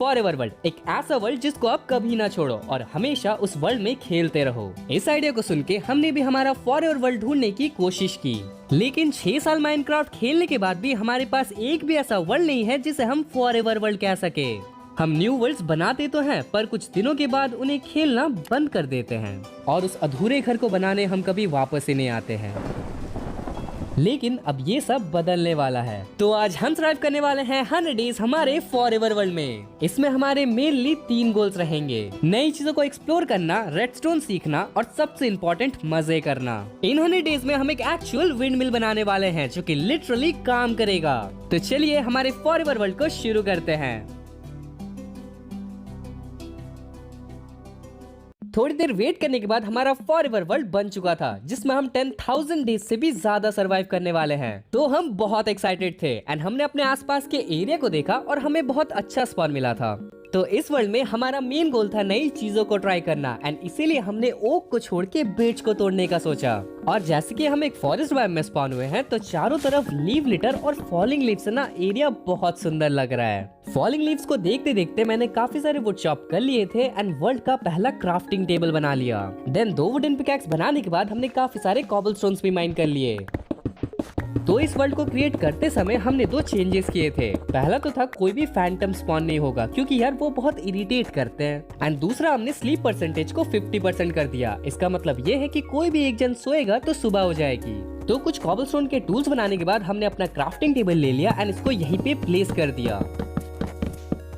Forever world, एक ऐसा world जिसको आप कभी ना छोड़ो और हमेशा उस वर्ल्ड में खेलते रहो। इस आइडिया को सुन के हमने भी हमारा फॉरएवर वर्ल्ड ढूंढने की कोशिश की, लेकिन 6 साल माइनक्राफ्ट खेलने के बाद भी हमारे पास एक भी ऐसा वर्ल्ड नहीं है जिसे हम फॉरएवर वर्ल्ड कह सके। हम न्यू वर्ल्ड्स बनाते तो हैं, पर कुछ दिनों के बाद उन्हें खेलना बंद कर देते हैं और उस अधूरे घर को बनाने हम कभी वापस ही नहीं आते हैं। लेकिन अब ये सब बदलने वाला है, तो आज हम सर्वाइव करने वाले हैं 100 डेज हमारे फॉरएवर वर्ल्ड में। इसमें हमारे मेनली 3 गोल्स रहेंगे: नई चीजों को एक्सप्लोर करना, रेडस्टोन सीखना और सबसे इम्पोर्टेंट मजे करना। इन 100 डेज में हम एक एक्चुअल विंड मिल बनाने वाले हैं जो कि लिटरली काम करेगा। तो चलिए हमारे फॉरएवर वर्ल्ड को शुरू करते हैं। थोड़ी देर वेट करने के बाद हमारा फॉरएवर वर्ल्ड बन चुका था, जिसमें हम 10,000 डेज से भी ज्यादा सरवाइव करने वाले हैं। तो हम बहुत एक्साइटेड थे एंड हमने अपने आसपास के एरिया को देखा और हमें बहुत अच्छा स्पॉन मिला था। तो इस वर्ल्ड में हमारा मेन गोल था नई चीजों को ट्राई करना एंड इसीलिए हमने ओक को छोड़ के ब्रिज को तोड़ने का सोचा। और जैसे कि हम एक फॉरेस्ट बायोम में स्पॉन हुए हैं, तो चारों तरफ लीव लिटर और फॉलिंग लीव्स से ना एरिया बहुत सुंदर लग रहा है। फॉलिंग लीव्स को देखते देखते मैंने काफी सारे वुड चॉप कर लिए थे एंड वर्ल्ड का पहला क्राफ्टिंग टेबल बना लिया। देन 2 वुडन पिकैक्स बनाने के बाद हमने काफी सारे कॉबलस्टोन्स भी माइन कर लिए। तो इस वर्ल्ड को क्रिएट करते समय हमने 2 चेंजेस किए थे। पहला तो था कोई भी फैंटम स्पॉन नहीं होगा, क्योंकि यार वो बहुत इरिटेट करते हैं। एंड दूसरा हमने स्लीप परसेंटेज को 50% कर दिया। इसका मतलब ये है कि कोई भी एक जन सोएगा तो सुबह हो जाएगी। तो कुछ कॉबलस्टोन के टूल्स बनाने के बाद हमने अपना क्राफ्टिंग टेबल ले लिया एंड इसको यहीं पे प्लेस कर दिया।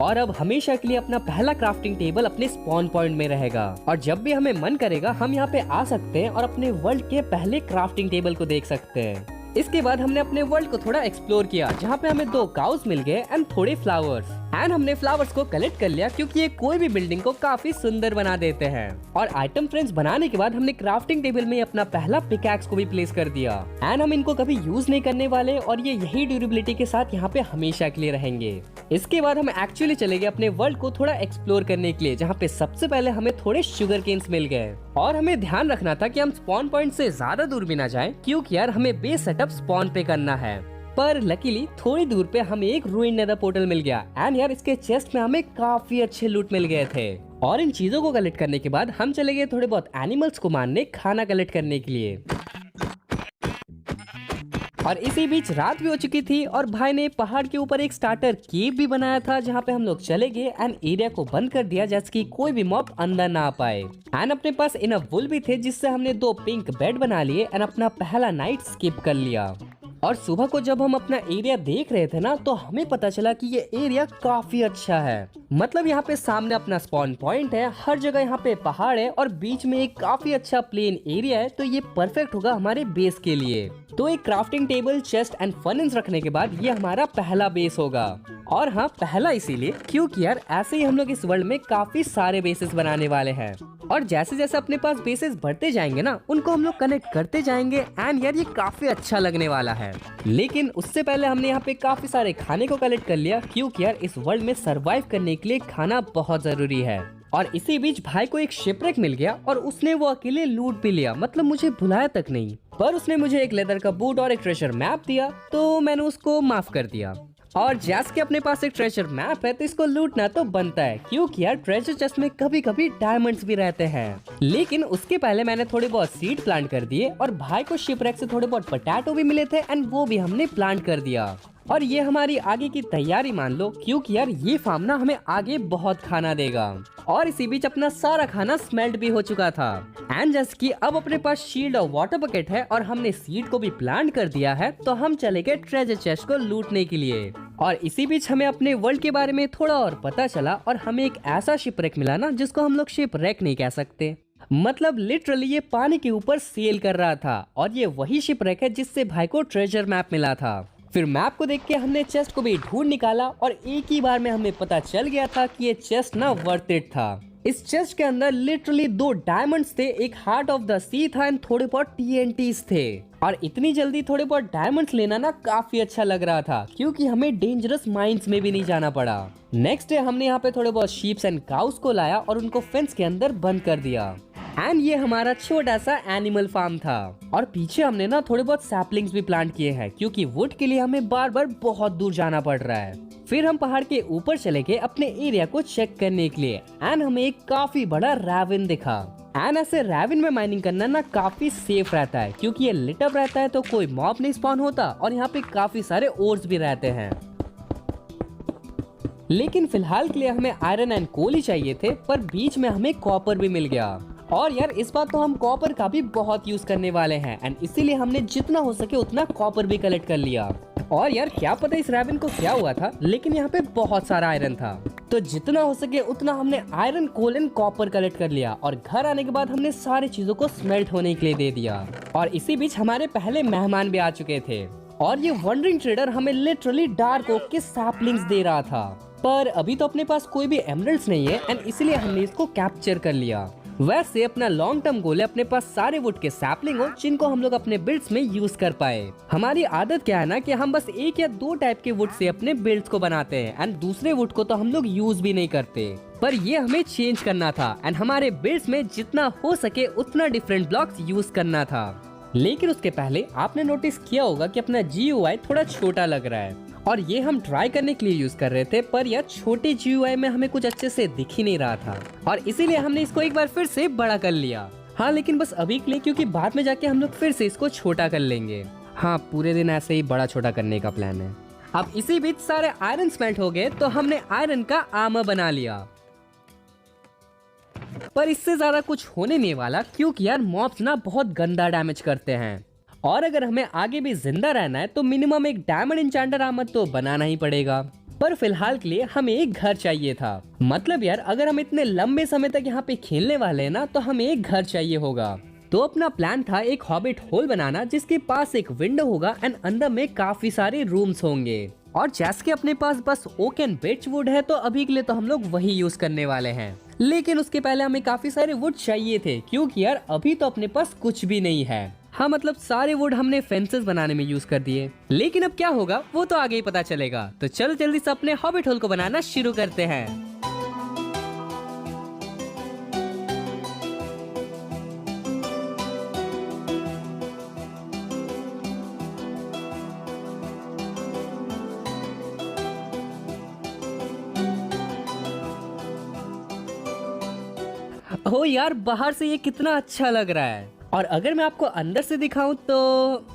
और अब हमेशा के लिए अपना पहला क्राफ्टिंग टेबल अपने स्पॉन पॉइंट में रहेगा और जब भी हमें मन करेगा हम यहाँ पे आ सकते हैं और अपने वर्ल्ड के पहले क्राफ्टिंग टेबल को देख सकते हैं। इसके बाद हमने अपने वर्ल्ड को थोड़ा एक्सप्लोर किया, जहाँ पे हमें 2 काउस मिल गए एंड थोड़े फ्लावर्स। एंड हमने फ्लावर्स को कलेक्ट कर लिया क्योंकि ये कोई भी बिल्डिंग को काफी सुंदर बना देते हैं। और आइटम फ्रेम्स बनाने के बाद हमने क्राफ्टिंग टेबल में अपना पहला पिकैक्स को भी प्लेस कर दिया। एंड हम इनको कभी यूज नहीं करने वाले और ये यही ड्यूरेबिलिटी के साथ यहाँ पे हमेशा के लिए रहेंगे। इसके बाद हम एक्चुअली चले गए अपने वर्ल्ड को थोड़ा एक्सप्लोर करने के लिए, जहाँ पे सबसे पहले हमें थोड़े शुगर केन्स मिल गए। और हमें ध्यान रखना था कि हम स्पॉन पॉइंट से ज्यादा दूर भी ना जाएं, क्योंकि यार हमें बेस सेटअप स्पॉन पे करना है। पर लकीली थोड़ी दूर पे हमें एक रूइन नेदर पोर्टल मिल गया एंड यार इसके चेस्ट में हमें काफी अच्छे लूट मिल गए थे। और इन चीजों को कलेक्ट करने के बाद हम चले गए थोड़े बहुत एनिमल्स को मारने, खाना कलेक्ट करने के लिए। और इसी बीच रात भी हो चुकी थी और भाई ने पहाड़ के ऊपर एक स्टार्टर केव भी बनाया था, जहाँ पे हम लोग चले गए एंड एरिया को बंद कर दिया जैसे कि कोई भी मॉब अंदर ना आ पाए। एंड अपने पास इनफ वुल भी थे, जिससे हमने 2 पिंक बेड बना लिए एंड अपना पहला नाइट स्किप कर लिया। और सुबह को जब हम अपना एरिया देख रहे थे ना, तो हमें पता चला कि ये एरिया काफी अच्छा है। मतलब यहाँ पे सामने अपना स्पॉन पॉइंट है, हर जगह यहाँ पे पहाड़ है और बीच में एक काफी अच्छा प्लेन एरिया है, तो ये परफेक्ट होगा हमारे बेस के लिए। तो एक crafting table, chest and furnace रखने के बाद ये हमारा पहला बेस होगा। और हाँ, पहला इसीलिए क्योंकि यार ऐसे ही हम लोग इस वर्ल्ड में काफी सारे बेसेस बनाने वाले हैं और जैसे जैसे अपने पास बेसेस बढ़ते जाएंगे ना, उनको हम लोग कनेक्ट करते जाएंगे एंड यार ये काफी अच्छा लगने वाला है। लेकिन उससे पहले हमने यहाँ पे काफी सारे खाने को कलेक्ट कर लिया, क्योंकि यार इस वर्ल्ड में सरवाइव करने के लिए खाना बहुत जरूरी है। और इसी बीच भाई को एक शिपरेक मिल गया और उसने वो अकेले लूट भी लिया, मतलब मुझे बुलाया तक नहीं। पर उसने मुझे एक लेदर का बूट और एक ट्रेजर मैप दिया, तो मैंने उसको माफ कर दिया। और जैसे कि अपने पास एक ट्रेजर मैप है, तो इसको लूटना तो बनता है, क्योंकि यार ट्रेजर चेस्ट में कभी कभी डायमंड्स भी रहते हैं। लेकिन उसके पहले मैंने थोड़े बहुत सीड प्लांट कर दिए और भाई को शिपरेक से थोड़े बहुत पोटैटो भी मिले थे एंड वो भी हमने प्लांट कर दिया। और ये हमारी आगे की तैयारी मान लो, क्योंकि यार ये फार्म ना हमें आगे बहुत खाना देगा। और इसी बीच अपना सारा खाना स्मेल्ट भी हो चुका था एंड जैसे कि अब अपने पास शील्ड और वाटर बकेट है और हमने सीड को भी प्लांट कर दिया है, तो हम चले गए ट्रेजर चेस्ट को लूटने के लिए। और इसी बीच हमें अपने वर्ल्ड के बारे में थोड़ा और पता चला और हमें एक ऐसा शिपरेक मिला ना, जिसको हम लोग शिपरेक नहीं कह सकते, मतलब लिटरली ये पानी के ऊपर सेल कर रहा था। और ये वही शिपरेक है जिससे भाई को ट्रेजर मैप मिला था। फिर मैप को देख के हमने चेस्ट को भी ढूंढ निकाला और एक ही बार में हमें पता चल गया था कि ये चेस्ट ना वर्थ इट था। इस चेस्ट के अंदर लिटरली 2 डायमंड्स थे, एक हार्ट ऑफ द सी था एंड थोड़े बहुत TNTs थे। और इतनी जल्दी थोड़े बहुत डायमंड्स लेना ना काफी अच्छा लग रहा था, क्योंकि हमें डेंजरस माइंस में भी नहीं जाना पड़ा। नेक्स्ट डे हमने यहाँ पे थोड़े बहुत शीप्स एंड काउस को लाया और उनको फेंस के अंदर बंद कर दिया। एंड ये हमारा छोटा सा एनिमल फार्म था। और पीछे हमने ना थोड़े बहुत सैपलिंग्स भी प्लांट किए हैं, क्योंकि वुड के लिए हमें बार बार बहुत दूर जाना पड़ रहा है। फिर हम पहाड़ के ऊपर चले गए अपने एरिया को चेक करने के लिए एंड हमें एक काफी बड़ा रैविन दिखा। एंड ऐसे रैविन में माइनिंग करना ना काफी सेफ रहता है क्योंकि ये लिट अप रहता है तो कोई मॉब नहीं स्पॉन होता और यहाँ पे काफी सारे ओर्स भी रहते हैं। लेकिन फिलहाल के लिए हमें आयरन एंड कोल ही चाहिए थे, पर बीच में हमें कॉपर भी मिल गया। और यार इस बार तो हम कॉपर का भी बहुत यूज करने वाले हैं एंड इसीलिए हमने जितना हो सके उतना कॉपर भी कलेक्ट कर लिया। और यार क्या पता इस रैबिन को क्या हुआ था, लेकिन यहाँ पे बहुत सारा आयरन था तो जितना हो सके उतना हमने iron coal and copper collect कर लिया और घर आने के बाद हमने सारी चीजों को स्मेल्ट होने के लिए दे दिया। और इसी बीच हमारे पहले मेहमान भी आ चुके थे और ये वंडरिंग ट्रेडर हमें लिटरली डार्क ओक के सैपलिंग्स दे रहा था। पर अभी तो अपने पास कोई भी एमरल्ड्स नहीं है एंड इसलिए हमने इसको कैप्चर कर लिया। वैसे अपना लॉन्ग टर्म गोल है अपने पास सारे वुड के सैपलिंग हो जिनको हम लोग अपने बिल्ड्स में यूज कर पाए। हमारी आदत क्या है ना कि हम बस एक या दो टाइप के वुड से अपने बिल्ड्स को बनाते हैं एंड दूसरे वुड को तो हम लोग यूज भी नहीं करते। पर ये हमें चेंज करना था एंड हमारे बिल्ड्स में जितना हो सके उतना डिफरेंट ब्लॉक्स यूज करना था। लेकिन उसके पहले आपने नोटिस किया होगा कि अपना GUI थोड़ा छोटा लग रहा है और ये हम ट्राई करने के लिए यूज कर रहे थे, पर यह छोटे GUI में हमें कुछ अच्छे से दिख ही नहीं रहा था और इसीलिए हमने इसको एक बार फिर से बड़ा कर लिया। हाँ लेकिन बस अभी के लिए, क्योंकि बाद में जाके हम लोग फिर से इसको छोटा कर लेंगे। हाँ पूरे दिन ऐसे ही बड़ा छोटा करने का प्लान है। अब इसी बीच सारे आयरन स्मेल्ट हो गए तो हमने आयरन का आर्मर बना लिया। पर इससे ज्यादा कुछ होने नहीं वाला क्योंकि यार मॉब्स ना बहुत गंदा डैमेज करते हैं और अगर हमें आगे भी जिंदा रहना है तो मिनिमम एक डायमंड इंचेंटर आर्मर तो बनाना ही पड़ेगा। पर फिलहाल के लिए हमें एक घर चाहिए था। मतलब यार अगर हम इतने लंबे समय तक यहाँ पे खेलने वाले हैं ना तो हमें एक घर चाहिए होगा। तो अपना प्लान था एक हॉबिट होल बनाना जिसके पास एक विंडो होगा एंड अंदर में काफी सारे रूम्स होंगे। और जैसे कि अपने पास बस ओक एंड बिर्च वुड है तो अभी के लिए तो हम लोग वही यूज करने वाले हैं। लेकिन उसके पहले हमें काफी सारे वुड चाहिए थे क्योंकि यार अभी तो अपने पास कुछ भी नहीं है। हाँ मतलब सारे वुड हमने फेंसेस बनाने में यूज कर दिए, लेकिन अब क्या होगा वो तो आगे ही पता चलेगा। तो चलो जल्दी से अपने हॉबिट होल को बनाना शुरू करते हैं। ओ यार बाहर से ये कितना अच्छा लग रहा है और अगर मैं आपको अंदर से दिखाऊं तो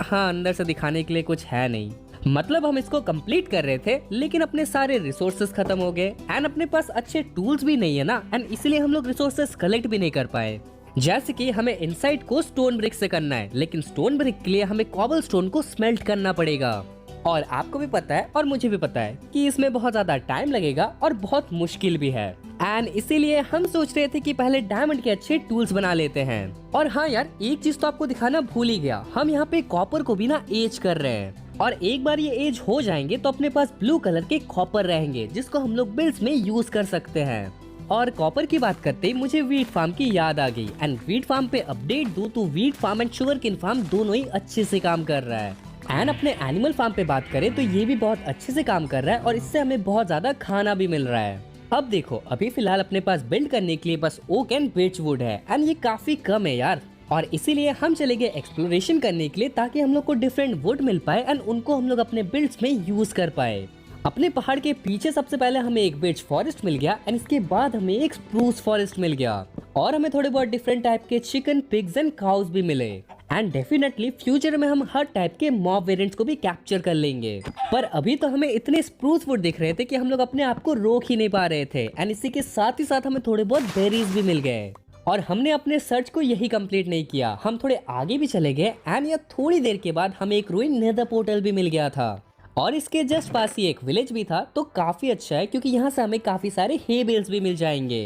हाँ अंदर से दिखाने के लिए कुछ है नहीं। मतलब हम इसको कंप्लीट कर रहे थे लेकिन अपने सारे रिसोर्सेस खत्म हो गए एंड अपने पास अच्छे टूल्स भी नहीं है ना एंड इसलिए हम लोग रिसोर्सेस कलेक्ट भी नहीं कर पाए। जैसे कि हमें इनसाइड को स्टोन ब्रिक से करना है, लेकिन स्टोन ब्रिक के लिए हमें कॉबल स्टोन को स्मेल्ट करना पड़ेगा और आपको भी पता है और मुझे भी पता है कि इसमें बहुत ज्यादा टाइम लगेगा और बहुत मुश्किल भी है एंड इसीलिए हम सोच रहे थे कि पहले डायमंड के अच्छे टूल्स बना लेते हैं। और हाँ यार एक चीज तो आपको दिखाना भूल ही गया, हम यहाँ पे कॉपर को भी ना एज कर रहे हैं और एक बार ये एज हो जाएंगे तो अपने पास ब्लू कलर के कॉपर रहेंगे जिसको हम लोग बिल्ड्स में यूज कर सकते हैं। और कॉपर की बात करते ही मुझे वीट फार्म की याद आ गई एंड वीट फार्म पे अपडेट दूं तो wheat farm and sugarcane farm दोनों ही अच्छे से काम कर रहा है। एंड अपने एनिमल फार्म पे बात करें तो ये भी बहुत अच्छे से काम कर रहा है और इससे हमें बहुत ज्यादा खाना भी मिल रहा है। अब देखो अभी फिलहाल अपने पास बिल्ड करने के लिए बस ओक एंड बिर्च वुड है एंड ये काफी कम है यार और इसीलिए हम चले गए एक्सप्लोरेशन करने के लिए ताकि हम लोग को डिफरेंट वुड मिल पाए एंड उनको हम लोग अपने बिल्ड्स में यूज कर पाए। अपने पहाड़ के पीछे सबसे पहले हमें एक बिर्च फॉरेस्ट मिल गया एंड इसके बाद हमें एक स्प्रूस फॉरेस्ट मिल गया और हमें थोड़े बहुत डिफरेंट टाइप के चिकन, पिग्स एंड काउस भी मिले एंड डेफिनेटली फ्यूचर में हम हर टाइप के मॉब वेरिएंट्स को भी कैप्चर कर लेंगे। पर अभी तो हमें इतने स्प्रूस वुड दिख रहे थे कि हम लोग अपने आप को रोक ही नहीं पा रहे थे एंड इसी के साथ ही साथ हमें थोड़े बहुत बेरीज भी मिल गए और हमने अपने सर्च को यही कंप्लीट नहीं किया, हम थोड़े आगे भी चले गए एंड यह थोड़ी देर के बाद हमें एक रूइन नेदर पोर्टल भी मिल गया था और इसके जस्ट पास ही एक विलेज भी था। तो काफी अच्छा है क्योंकि यहाँ से हमें काफी सारे हे बेल्स भी मिल जाएंगे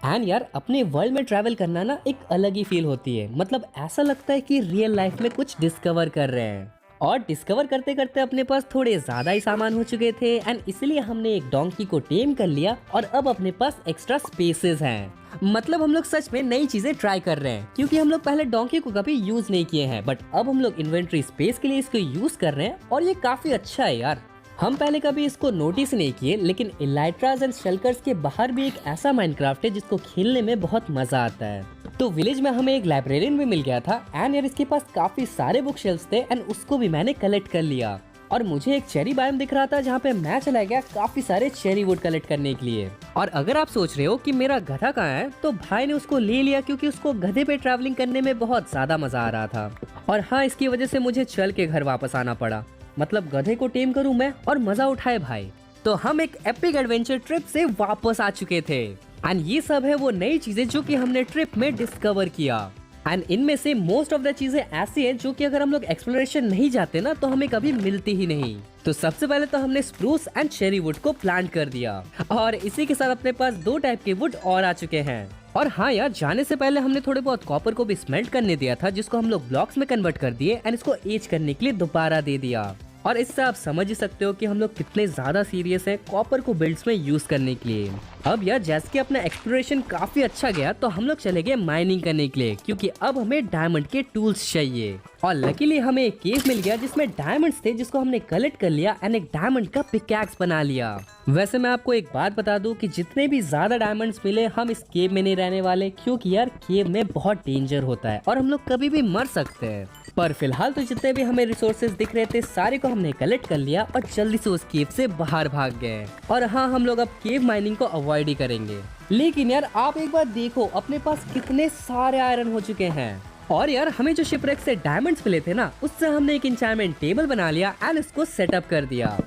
एंड यार अपने वर्ल्ड में ट्रैवल करना ना एक अलग ही फील होती है। मतलब ऐसा लगता है कि रियल लाइफ में कुछ डिस्कवर कर रहे हैं और डिस्कवर करते करते अपने पास थोड़े ज्यादा ही सामान हो चुके थे एंड इसलिए हमने एक डोंकी को टेम कर लिया और अब अपने पास एक्स्ट्रा स्पेसेस हैं। मतलब हम लोग सच में नई चीजें ट्राई कर रहे हैं क्योंकि हम लोग पहले डोंकी को कभी यूज नहीं किए हैं बट अब हम लोग इन्वेंट्री स्पेस के लिए इसको यूज कर रहे हैं और ये काफी अच्छा है यार। हम पहले कभी इसको नोटिस नहीं किए लेकिन इलाइट्रास एंड शल्कर्स के बाहर भी एक ऐसा माइनक्राफ्ट है जिसको खेलने में बहुत मजा आता है। तो विलेज में हमें एक लाइब्रेरियन भी मिल गया था एंड यार इसके पास काफी सारे बुक शेल्फ्स थे एंड उसको भी मैंने कलेक्ट कर लिया और मुझे एक चेरी बायोम दिख रहा था जहाँ पे मैं चला गया काफी सारे चेरी वुड कलेक्ट करने के लिए। और अगर आप सोच रहे हो कि मेरा गधा कहाँ है, तो भाई ने उसको ले लिया क्योंकि उसको गधे पे ट्रैवलिंग करने में बहुत ज्यादा मजा आ रहा था। और हाँ, इसकी वजह से मुझे चल के घर वापस आना पड़ा, मतलब गधे को टेम करूँ मैं और मजा उठाए भाई। तो हम एक एपिक एडवेंचर ट्रिप से वापस आ चुके थे एंड ये सब है वो नई चीजें जो कि हमने ट्रिप में डिस्कवर किया। एंड इनमें से मोस्ट ऑफ द चीजें ऐसी हैं जो कि अगर हम लोग एक्सप्लोरेशन नहीं जाते ना तो हमें कभी मिलती ही नहीं। तो सबसे पहले तो हमने स्प्रूस एंड चेरी वुड को प्लांट कर दिया और इसी के साथ अपने पास 2 टाइप के वुड और आ चुके हैं। और हाँ यार, जाने से पहले हमने थोड़े बहुत कॉपर को भी स्मेल्ट करने दिया था, जिसको हम लोग ब्लॉक्स में कन्वर्ट कर दिए एंड इसको एज करने के लिए दोबारा दे दिया। और इससे आप समझ ही सकते हो कि हम लोग कितने ज्यादा सीरियस हैं कॉपर को बिल्ड्स में यूज करने के लिए। अब यार जैसे कि अपना एक्सप्लोरेशन काफी अच्छा गया तो हम लोग चले गए माइनिंग करने के लिए, क्योंकि अब हमें डायमंड के टूल्स चाहिए। और लकीली हमें एक केव मिल गया जिसमें डायमंड्स थे, जिसको हमने कलेक्ट कर लिया एंड एक डायमंड का पिकैक्स बना लिया। वैसे मैं आपको एक बात बता दूं कि जितने भी ज्यादा डायमंड्स मिले हम इस केव में नहीं रहने वाले, क्योंकि यार केव में बहुत डेंजर होता है और हम लोग कभी भी मर सकते हैं। पर फिलहाल तो जितने भी हमें रिसोर्सेज दिख रहे थे सारे को हमने कलेक्ट कर लिया और जल्दी से उस केव से बाहर भाग गए। और हाँ, हम लोग अब केव माइनिंग को अवॉइड ही करेंगे। लेकिन यार आप एक बार देखो, अपने पास कितने सारे आयरन हो चुके हैं। और यार हमें जो शिपरेक से डायमंड्स मिले थे ना, उससे हमने एक इंचार्टमेंट टेबल बना लिया एंड इसको सेटअप कर दिया।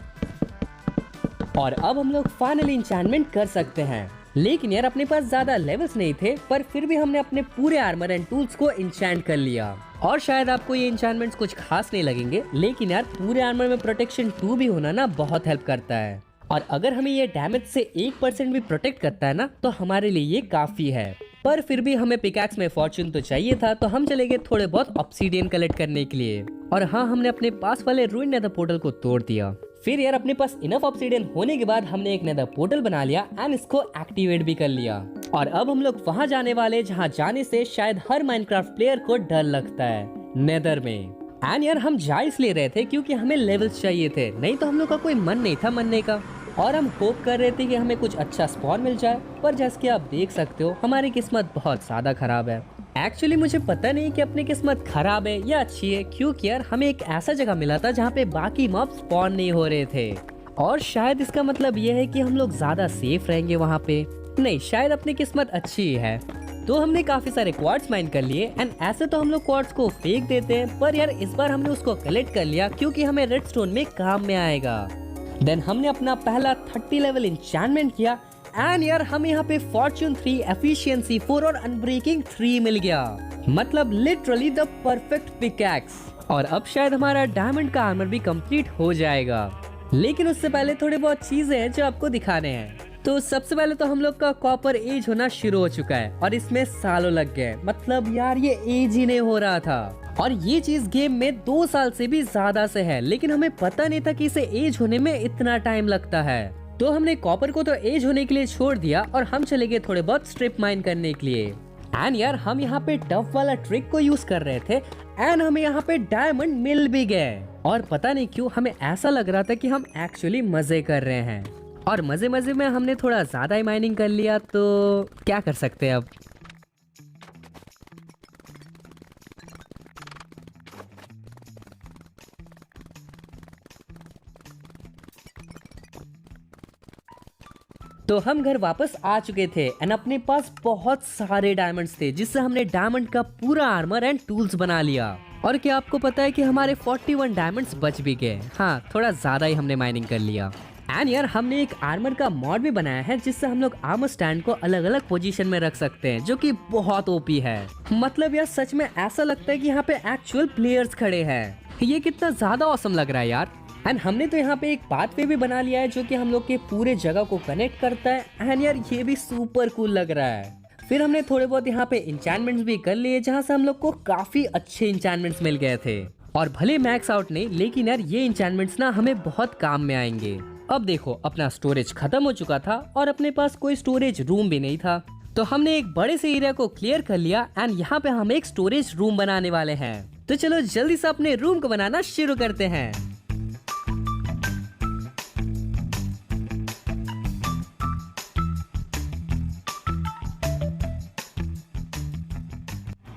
और अब हम लोग फाइनली इंचार्टमेंट कर सकते हैं। लेकिन यार अपने पास ज्यादा लेवल्स नहीं थे, पर फिर भी हमने अपने पूरे आर्मर एंड टूल्स को इंचैंट कर लिया। और शायद आपको ये इंचैंटमेंट्स कुछ खास नहीं लगेंगे, लेकिन यार पूरे आर्मर में प्रोटेक्शन 2 भी होना ना बहुत हेल्प करता है। और अगर हमें ये डैमेज से 1% भी प्रोटेक्ट करता है ना, तो हमारे लिए ये काफी है। पर फिर भी हमें पिकैक्स में फॉर्चून तो चाहिए था, तो हम चले गए थोड़े बहुत ऑब्सीडियन कलेक्ट करने के लिए। और हाँ, हमने अपने पास वाले रूइन नेदर पोर्टल को तोड़ दिया। फिर यार अपने पास इनफ ऑब्सीडियन होने के बाद हमने एक नेदर पोर्टल बना लिया एंड इसको एक्टिवेट भी कर लिया। और अब हम लोग वहाँ जाने वाले जहाँ जाने से शायद हर माइनक्राफ्ट प्लेयर को डर लगता है, नेदर में। एंड यार हम जा इसलिए रहे थे क्योंकि हमें लेवल्स चाहिए थे, नहीं तो हम लोग का कोई मन नहीं था मरने का। और हम होप कर रहे थे कि हमें कुछ अच्छा स्पॉन मिल जाए, पर जैसे कि आप देख सकते हो हमारी किस्मत बहुत ज्यादा खराब है। एक्चुअली मुझे पता नहीं कि अपनी किस्मत खराब है या अच्छी है, क्योंकि यार हमें एक ऐसा जगह मिला था जहाँ पे बाकी मॉब स्पॉन नहीं हो रहे थे। और शायद इसका मतलब ये है कि हम लोग ज्यादा सेफ रहेंगे वहाँ पे। नहीं, शायद अपनी किस्मत अच्छी है। तो हमने काफी सारे क्वार्ट्स माइन कर लिए एंड ऐसे तो हम लोग क्वार्ट्स को फेंक देते हैं, पर यार इस बार हमने उसको कलेक्ट कर लिया क्योंकि हमें रेडस्टोन में काम में आएगा। देन हमने अपना पहला 30 लेवल इंचैंटमेंट किया एंड यार हमें यहाँ पे फॉर्चून 3, एफिशिएंसी 4 और अनब्रेकिंग 3 मिल गया, मतलब लिटरली द परफेक्ट पिकैक्स। और अब शायद हमारा डायमंड का आर्मर भी कंप्लीट हो जाएगा। लेकिन उससे पहले थोड़ी बहुत चीजें हैं जो आपको दिखाने हैं। तो सबसे पहले तो हम लोग का कॉपर एज होना शुरू हो चुका है और इसमें सालों लग गए, मतलब यार ये एज ही नहीं हो रहा था। और ये चीज गेम में 2 साल से भी ज्यादा से है, लेकिन हमें पता नहीं था कि इसे एज होने में इतना टाइम लगता है। तो हमने कॉपर को तो एज होने के लिए छोड़ दिया और हम चले गए थोड़े बहुत स्ट्रिप माइन करने के लिए। एंड यार हम यहाँ पे टफ वाला ट्रिक को यूज कर रहे थे एंड हमें यहाँ पे डायमंड मिल भी गए। और पता नहीं क्यों हमें ऐसा लग रहा था कि हम एक्चुअली मजे कर रहे हैं। और मजे मजे में हमने थोड़ा ज्यादा ही माइनिंग कर लिया, तो क्या कर सकते हैं अब। तो हम घर वापस आ चुके थे एंड अपने पास बहुत सारे डायमंड्स थे, जिससे हमने डायमंड का पूरा आर्मर एंड टूल्स बना लिया। और क्या आपको पता है कि हमारे 41 डायमंड्स बच भी गए। हाँ, थोड़ा ज्यादा ही हमने माइनिंग कर लिया। एंड यार हमने एक आर्मर का मॉड भी बनाया है, जिससे हम लोग आर्मर स्टैंड को अलग अलग पोजीशन में रख सकते हैं, जो कि बहुत ओपी है। मतलब यार सच में ऐसा लगता है कि यहाँ पे एक्चुअल प्लेयर्स खड़े हैं। ये कितना ज्यादा ऑसम लग रहा है यार। एंड हमने तो यहाँ पे एक पाथवे भी बना लिया है जो कि हम लोग के पूरे जगह को कनेक्ट करता है। एंड यार ये भी सुपर कूल लग रहा है। फिर हमने थोड़े बहुत यहाँ पे इंचैंटमेंट्स भी कर लिए, जहाँ से हम लोग को काफी अच्छे इंचैंटमेंट्स मिल गए थे। और भले मैक्स आउट नहीं, लेकिन यार ये इंचैंटमेंट्स ना हमें बहुत काम में आएंगे। अब देखो अपना स्टोरेज खत्म हो चुका था और अपने पास कोई स्टोरेज रूम भी नहीं था, तो हमने एक बड़े से एरिया को क्लियर कर लिया एंड यहाँ पे हम एक स्टोरेज रूम बनाने वाले हैं। तो चलो जल्दी से अपने रूम को बनाना शुरू करते हैं।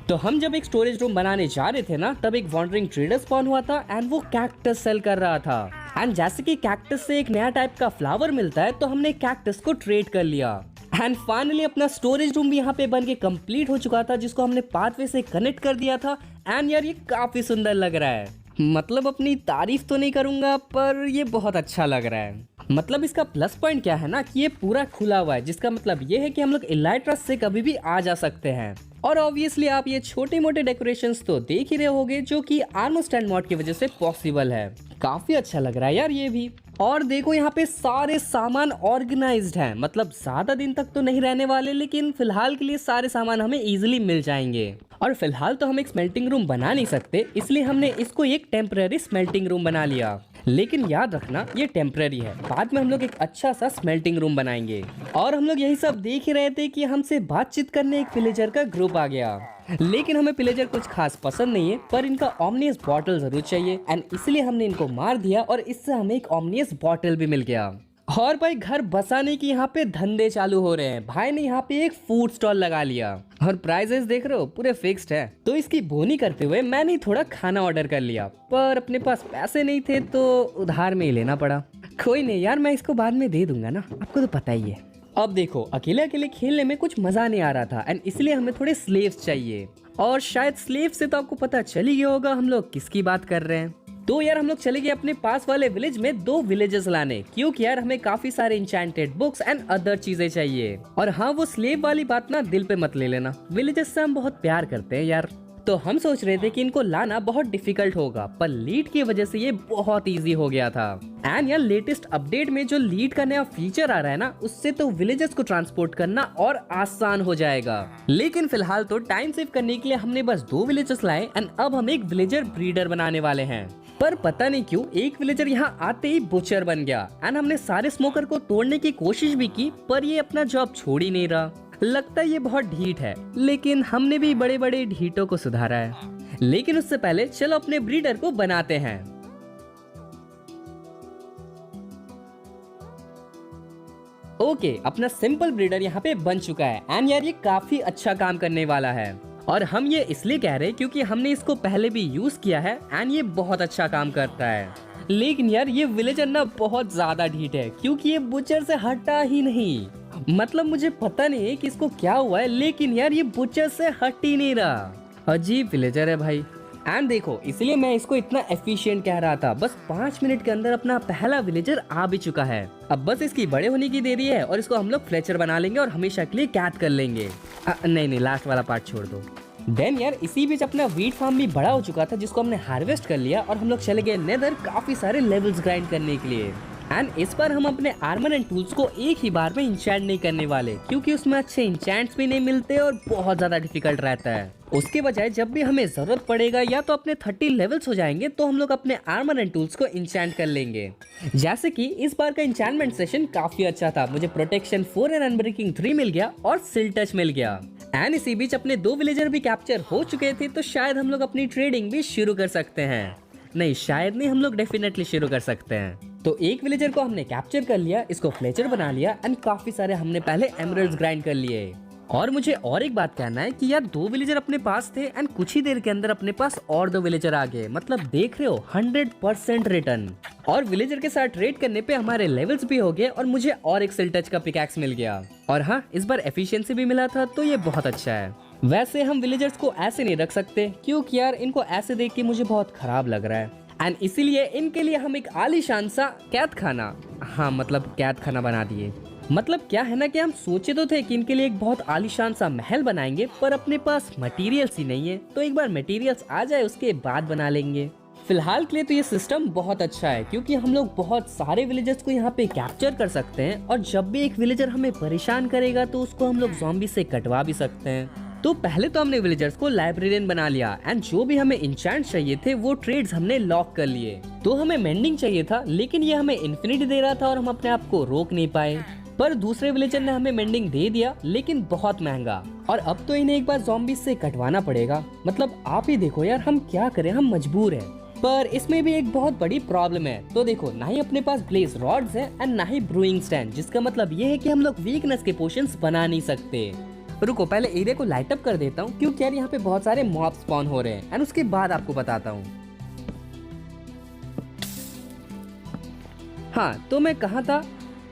तो हम जब एक स्टोरेज रूम बनाने जा रहे थे ना, तब एक वॉन्डरिंग ट्रेडर स्पॉन हुआ था एंड वो कैक्टस सेल कर रहा था। एंड जैसे कि कैक्टस से एक नया टाइप का फ्लावर मिलता है तो हमने कैक्टस को ट्रेड कर लिया। एंड फाइनली अपना स्टोरेज रूम भी यहाँ पे बन के कंप्लीट हो चुका था, जिसको हमने पाथवे से कनेक्ट कर दिया था। एंड यार ये काफी सुंदर लग रहा है, मतलब अपनी तारीफ तो नहीं करूंगा पर ये बहुत अच्छा लग रहा है। मतलब इसका प्लस पॉइंट क्या है ना कि ये पूरा खुला हुआ है, जिसका मतलब ये है कि हम लोग इलाइट्रस से कभी भी आ जा सकते हैं। और ऑब्वियसली आप ये छोटे मोटे डेकोरेशंस तो देख ही रहे होगे जो कि आर्मर स्टैंड मॉड की वजह से पॉसिबल है। काफी अच्छा लग रहा है यार ये भी। और देखो यहाँ पे सारे सामान ऑर्गेनाइज्ड हैं, मतलब ज्यादा दिन तक तो नहीं रहने वाले, लेकिन फिलहाल के लिए सारे सामान हमें इजीली मिल जाएंगे। और फिलहाल तो हम एक स्मेल्टिंग रूम बना नहीं सकते, इसलिए हमने इसको एक टेम्पररी स्मेल्टिंग रूम बना लिया। लेकिन याद रखना ये टेम्पररी है, बाद में हम लोग एक अच्छा सा स्मेल्टिंग रूम बनाएंगे। और हम लोग यही सब देख ही रहे थे कि हमसे बातचीत करने एक विलेजर का ग्रुप आ गया। लेकिन हमें विलेजर कुछ खास पसंद नहीं है, पर इनका ऑमनियस बॉटल जरूर चाहिए एंड इसलिए हमने इनको मार दिया और इससे हमें एक ऑमनियस बॉटल भी मिल गया। और भाई घर बसाने की यहाँ पे धंधे चालू हो रहे हैं। भाई ने यहाँ पे एक फूड स्टॉल लगा लिया और प्राइजेस देख रहे हो पूरे फिक्स्ड है। तो इसकी बोनी करते हुए मैंने थोड़ा खाना ऑर्डर कर लिया, पर अपने पास पैसे नहीं थे तो उधार में ही लेना पड़ा। कोई नहीं यार, मैं इसको बाद में दे दूंगा ना, आपको तो पता ही है। अब देखो अकेले अकेले खेलने में कुछ मजा नहीं आ रहा था एंड इसलिए हमें थोड़े स्लेव्स चाहिए। और शायद स्लेव से तो आपको पता चल ही गया होगा हम लोग किसकी बात कर रहे हैं। तो यार हम लोग चले गए अपने पास वाले विलेज में 2 विलेजेस लाने, क्योंकि यार हमें काफी सारे इंचेंटेड बुक्स एंड अदर चीजें चाहिए। और हाँ, वो स्लेव वाली बात ना दिल पे मत ले लेना, विलेजेस से हम बहुत प्यार करते हैं यार। तो हम सोच रहे थे कि इनको लाना बहुत डिफिकल्ट होगा, पर लीड की वजह से ये बहुत इजी हो गया था। एंड यार लेटेस्ट अपडेट में जो लीड का नया फीचर आ रहा है ना, उससे तो विलेजर्स को ट्रांसपोर्ट करना और आसान हो जाएगा। लेकिन फिलहाल तो टाइम सेव करने के लिए हमने बस 2 विलेजर्स लाए एंड अब हम एक विलेजर ब्रीडर बनाने वाले हैं। पर पता नहीं क्यों एक विलेजर यहाँ आते ही बुचर बन गया एंड हमने सारे स्मोकर को तोड़ने की कोशिश भी की, पर ये अपना जॉब छोड़ ही नहीं रहा। लगता है ये बहुत ढीठ है, लेकिन हमने भी बड़े बड़े ढीठों को सुधारा है। लेकिन उससे पहले चलो अपने ब्रीडर को बनाते हैं। ओके, अपना सिंपल ब्रीडर यहाँ पे बन चुका है एंड यार ये काफी अच्छा काम करने वाला है। और हम ये इसलिए कह रहे हैं क्योंकि हमने इसको पहले भी यूज किया है एंड ये बहुत अच्छा काम करता है। लेकिन यार ये विलेजर ना बहुत ज्यादा ढीठ है, क्योंकि ये बुचर से हटा ही नहीं। मतलब मुझे पता नहीं है कि इसको क्या हुआ है, लेकिन यार ये बुचर से हट ही नहीं रहा। अजीब विलेजर है भाई। एंड देखो इसलिए मैं इसको इतना एफिशिएंट कह रहा था। बस 5 मिनट के अंदर अपना पहला विलेजर आ भी चुका है। अब बस इसकी बड़े होने की देरी है और इसको हम लोग फ्लेचर बना लेंगे और हमेशा के लिए कैद कर लेंगे। नहीं लास्ट वाला पार्ट छोड़ दो। देन यार इसी बीच अपना वीट फार्म भी बड़ा हो चुका था, जिसको हमने हार्वेस्ट कर लिया और हम लोग चले गए नेदर काफी सारे लेवल्स ग्राइंड करने के लिए। एंड इस बार हम अपने आर्मर एंड टूल्स को एक ही बार में इंचैंट नहीं करने वाले, क्योंकि उसमें अच्छे इंचैंट्स भी नहीं मिलते और बहुत ज्यादा डिफिकल्ट रहता है। उसके बजाय जब भी हमें जरूरत पड़ेगा या तो अपने 30 लेवल्स हो जाएंगे तो हम लोग अपने आर्मर एंड टूल्स को इंचैंट कर लेंगे। जैसे कि इस बार का इंचैंटमेंट सेशन काफी अच्छा था। मुझे प्रोटेक्शन 4 एंड अनब्रेकिंग 3 मिल गया और सिल टच मिल गया। एंड इसी बीच अपने 2 विलेजर भी कैप्चर हो चुके थे, तो शायद हम लोग अपनी ट्रेडिंग भी शुरू कर सकते हैं। नहीं शायद नहीं, हम लोग डेफिनेटली शुरू कर सकते हैं। तो एक विलेजर को हमने कैप्चर कर लिया, इसको फ्लेचर बना लिया एंड काफी सारे हमने पहले एमरल्ड्स ग्राइंड कर लिए। और मुझे और एक बात कहना है कि यार 2 विलेजर अपने पास थे एंड कुछ ही देर के अंदर अपने पास और 2 विलेजर आ गए। मतलब देख रहे हो 100% रिटर्न। और विलेजर के साथ ट्रेड करने पे हमारे लेवल्स भी हो गए और मुझे और एक सिल टच का पिकैक्स मिल गया। और हाँ, इस बार एफिशिएंसी भी मिला था, तो ये बहुत अच्छा है। वैसे हम विलेजर्स को ऐसे नहीं रख सकते, क्योंकि यार इनको ऐसे देख के मुझे बहुत खराब लग रहा है। एंड इसीलिए इनके लिए हम एक आलीशान सा कैद खाना, हाँ मतलब कैद खाना बना दिए। मतलब क्या है ना कि हम सोचे तो थे कि इनके लिए एक बहुत आलीशान सा महल बनाएंगे, पर अपने पास मटेरियल्स ही नहीं है। तो एक बार मटेरियल्स आ जाए उसके बाद बना लेंगे। फिलहाल के लिए तो ये सिस्टम बहुत अच्छा है, क्योंकि हम लोग बहुत सारे विलेजर्स को यहाँ पे कैप्चर कर सकते हैं और जब भी एक विलेजर हमें परेशान करेगा तो उसको हम लोग ज़ॉम्बी से कटवा भी सकते हैं। तो पहले तो हमने विलेजर्स को लाइब्रेरियन बना लिया एंड जो भी हमें इंचैंट चाहिए थे वो ट्रेड्स हमने लॉक कर लिए। तो हमें मेंडिंग चाहिए था, लेकिन ये हमें इन्फिनिटी दे रहा था और हम अपने आप को रोक नहीं पाए। पर दूसरे विलेजर ने हमें मेंडिंग दे दिया, लेकिन बहुत महंगा। और अब तो इन्हें एक बार ज़ॉम्बी से कटवाना पड़ेगा। मतलब आप ही देखो यार, हम क्या करें, हम मजबूर हैं। पर इसमें भी एक बहुत बड़ी प्रॉब्लम है। तो देखो, ना ही अपने पास ब्लेज रॉड्स है एंड ना ही ब्रूइंग स्टैंड, जिसका मतलब ये है कि हम लोग वीकनेस के पोशंस बना नहीं सकते। रुको पहले एरिया को लाइट अप कर देता हूँ, क्योंकि यार यहाँ पे बहुत सारे मॉब स्पॉन हो रहे हैं एंड उसके बाद आपको बताता हूँ। हाँ तो मैं कहाँ था?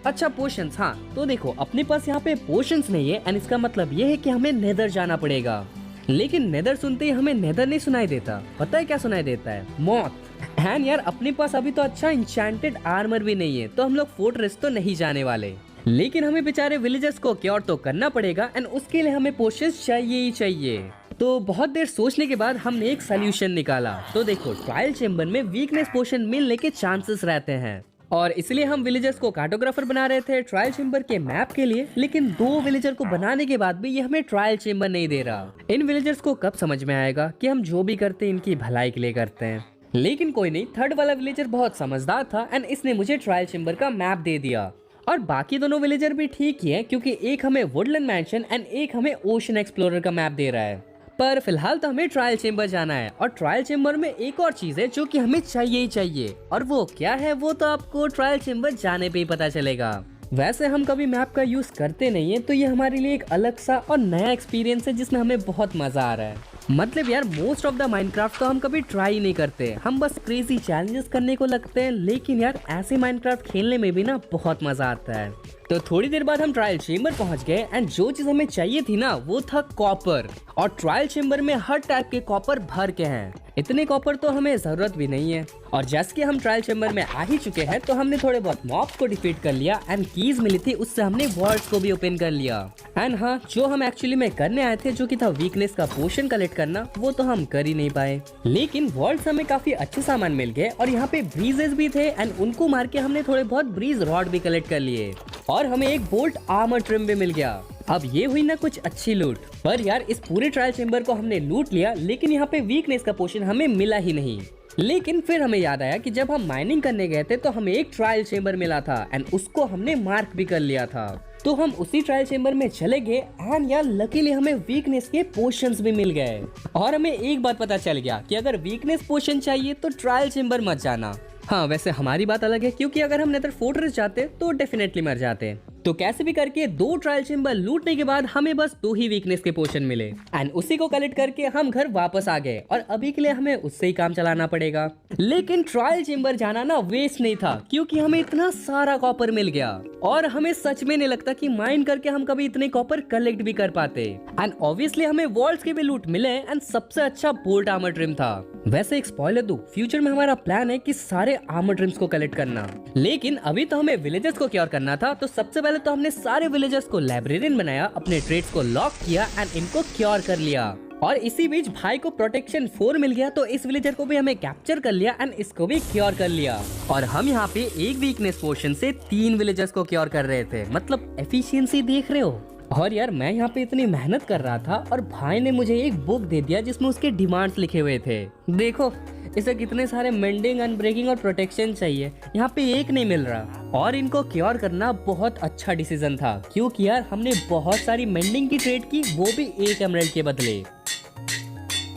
अच्छा पोशंस, हाँ तो देखो अपने पास यहाँ पे पोशंस नहीं है एंड इसका मतलब ये है कि हमें नेदर जाना पड़ेगा। लेकिन नेदर सुनते ही हमें नेदर नहीं सुनाई देता, पता है क्या सुनाई देता है? मौत। एंड यार अपने पास अभी तो अच्छा इंचेंटेड आर्मर भी नहीं है, तो हम लोग फोर्ट्रेस तो नहीं जाने वाले। लेकिन हमें बेचारे विलेजर्स को क्योर तो करना पड़ेगा एंड उसके लिए हमें पोशंस चाहिए ही चाहिए। तो बहुत देर सोचने के बाद हमने एक सोल्यूशन निकाला। तो देखो ट्रायल चेम्बर में वीकनेस पोशन मिलने के चांसेस रहते हैं और इसलिए हम विलेजर्स को कार्टोग्राफर बना रहे थे ट्रायल चेम्बर के मैप के लिए। लेकिन 2 विलेजर को बनाने के बाद भी ये हमें ट्रायल चेम्बर नहीं दे रहा। इन विलेजर्स को कब समझ में आएगा कि हम जो भी करते हैं इनकी भलाई के लिए करते हैं। लेकिन कोई नहीं, थर्ड वाला विलेजर बहुत समझदार था एंड इसने मुझे ट्रायल चेम्बर का मैप दे दिया। और बाकी दोनों विलेजर भी ठीक ही है क्योंकि एक हमें वुडलैंड मैंशन एंड एक हमें ओशन एक्सप्लोरर का मैप दे रहा है। पर फिलहाल तो हमें ट्रायल चेम्बर जाना है और ट्रायल चेम्बर में एक और चीज है जो कि हमें चाहिए ही चाहिए। और वो क्या है वो तो आपको ट्रायल चेम्बर जाने पे ही पता चलेगा। वैसे हम कभी मैप का यूज करते नहीं है तो ये हमारे लिए एक अलग सा और नया एक्सपीरियंस है जिसमें हमें बहुत मजा आ रहा है। मतलब यार मोस्ट ऑफ द माइनक्राफ्ट तो हम कभी ट्राई नहीं करते, हम बस क्रेजी चैलेंजेस करने को लगते हैं। लेकिन यार ऐसे माइनक्राफ्ट खेलने में भी ना बहुत मजा आता है। तो थोड़ी देर बाद हम ट्रायल चेम्बर पहुंच गए एंड जो चीज हमें चाहिए थी ना वो था कॉपर। और ट्रायल चेम्बर में हर टाइप के कॉपर भर के हैं। इतने कॉपर तो हमें जरूरत भी नहीं है। और जैसे कि हम ट्रायल चेम्बर में आ ही चुके हैं तो हमने थोड़े बहुत मॉब्स को डिफीट कर लिया एंड कीज मिली थी उससे हमने वॉल्स को भी ओपन कर लिया। एंड हाँ जो हम एक्चुअली में करने आए थे जो कि था वीकनेस का पोशन कलेक्ट करना, वो तो हम कर ही नहीं पाए। लेकिन वॉल्स हमें काफी अच्छे सामान मिल गए और यहाँ पे ब्रीजेस भी थे एंड उनको मार के हमने थोड़े बहुत ब्रीज रॉड भी कलेक्ट कर लिए और हमें एक बोल्ट आर्मर ट्रिम भी मिल गया। अब ये हुई ना कुछ अच्छी लूट। पर यार इस पूरे ट्रायल चेम्बर को हमने लूट लिया लेकिन यहाँ पे वीकनेस का पोशन हमें मिला ही नहीं। लेकिन फिर हमें याद आया कि जब हम माइनिंग करने गए थे तो हमें एक ट्रायल चेम्बर मिला था एंड उसको हमने मार्क भी कर लिया था। तो हम उसी ट्रायल चेम्बर में चले गए एंड यार लकीली हमें वीकनेस के पोशंस भी मिल गए। और हमें एक बात पता चल गया कि अगर वीकनेस पोशन चाहिए तो ट्रायल चेम्बर मत जाना। हाँ वैसे हमारी बात अलग है क्योंकि अगर हम नेदर फोर्ट्रेस जाते तो डेफिनेटली मर जाते। तो कैसे भी करके 2 ट्रायल चेम्बर लूटने के बाद हमें बस 2 ही वीकनेस के पोशन मिले एंड उसी को कलेक्ट करके हम घर वापस आ गए और अभी के लिए हमें उससे ही काम चलाना पड़ेगा। लेकिन ट्रायल चेम्बर जाना ना वेस्ट नहीं था क्योंकि हमें इतना सारा कॉपर मिल गया और हमें सच में नहीं लगता कि माइन करके हम कभी इतने कॉपर कलेक्ट भी कर पाते। एंड ऑब्वियसली हमें वॉल्स के भी लूट मिले एंड सबसे अच्छा बोल्ट आर्मर ट्रिम था। वैसे एक स्पॉइलर दूं, फ्यूचर में हमारा प्लान है कि सारे आर्मर ट्रिम्स को कलेक्ट करना। लेकिन अभी तो हमें विलेजर्स को क्योर करना था। तो सबसे पहले तो हमने सारे विलेजर्स को लाइब्रेरियन बनाया, अपने ट्रेड्स को लॉक किया एंड इनको क्योर कर लिया। और इसी बीच भाई को प्रोटेक्शन 4 मिल गया तो इस विलेजर को भी हमें कैप्चर कर लिया एंड इसको भी क्योर कर लिया। और हम यहाँ पे एक वीकनेस पोशन से 3 विलेजर्स को क्योर कर रहे थे। मतलब एफिशिएंसी देख रहे हो। और यार मैं यहाँ पे इतनी मेहनत कर रहा था और भाई ने मुझे एक बुक दे दिया जिसमें उसके डिमांड्स लिखे हुए थे। देखो इसे कितने सारे मेंडिंग, अनब्रेकिंग और प्रोटेक्शन चाहिए, यहाँ पे एक नहीं मिल रहा। और इनको क्योर करना बहुत अच्छा डिसीजन था क्योंकि यार हमने बहुत सारी मेंडिंग की ट्रेड की, वो भी 1 एमराल्ड के बदले।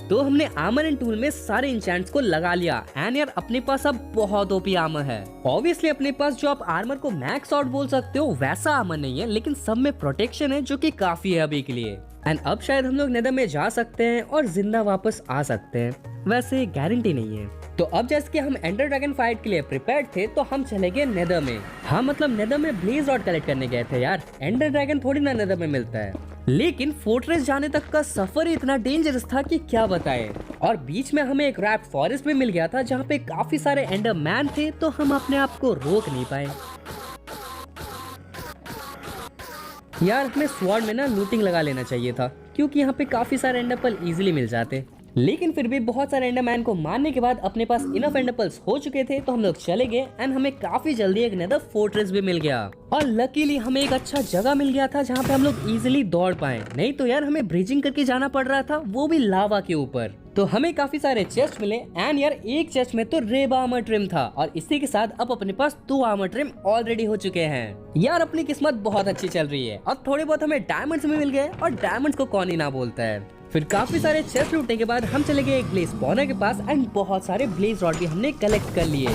तो हमने आर्मर एंड टूल में सारे इंचेंट्स को लगा लिया एंड यार अपने पास अब बहुत ओपी आर्मर है। ऑब्वियसली अपने पास जो आप आर्मर को मैक्स आउट बोल सकते हो वैसा आर्मर नहीं है, लेकिन सब में प्रोटेक्शन है जो कि काफी है अभी के लिए। एंड अब शायद हम लोग नेदर में जा सकते हैं और जिंदा वापस आ सकते हैं, वैसे गारंटी नहीं है। तो अब जैसे कि हम एंडर ड्रैगन फाइट के लिए प्रिपेयर्ड थे तो हम चले गए नेदर में। हाँ मतलब नेदर में ब्लेज रॉड कलेक्ट करने गए थे यार, एंडर ड्रैगन थोड़ी ना नेदर में मिलता है। लेकिन फोर्ट्रेस जाने तक का सफर ही इतना डेंजरस था कि क्या बताएं। और बीच में हमें एक रैप्ट फॉरेस्ट भी मिल गया था जहाँ पे काफी सारे एंडर मैन थे, तो हम अपने आप को रोक नहीं पाए। यार हमें स्वॉर्ड में ना लूटिंग लगा लेना चाहिए था क्योंकि यहाँ पे काफी सारे एंडरपल इजीली मिल जाते। लेकिन फिर भी बहुत सारे एंडरमैन को मारने के बाद अपने पास इनफ एंडरपल्स हो चुके थे तो हम लोग चले गए एंड हमें काफी जल्दी एक नेदर फोर्ट्रेस भी मिल गया। और लकीली हमें एक अच्छा जगह मिल गया था जहाँ पे हम लोग इजीली दौड़ पाए, नहीं तो यार हमें ब्रिजिंग करके जाना पड़ रहा था, वो भी लावा के ऊपर। तो हमें काफी सारे चेस्ट मिले एंड यार एक चेस्ट में तो रेब आर्मर ट्रिम था और इसी के साथ अब अपने पास 2 आर्मर ट्रिम ऑलरेडी हो चुके हैं। यार अपनी किस्मत बहुत अच्छी चल रही है और थोड़े बहुत हमें डायमंड्स भी मिल गए और डायमंड्स को कौन ही ना बोलता है। फिर काफी सारे चेस्ट लूटने के बाद हम चले गए एक ब्लेज स्पॉनर के पास एंड बहुत सारे ब्लेज रॉड भी हमने कलेक्ट कर लिए।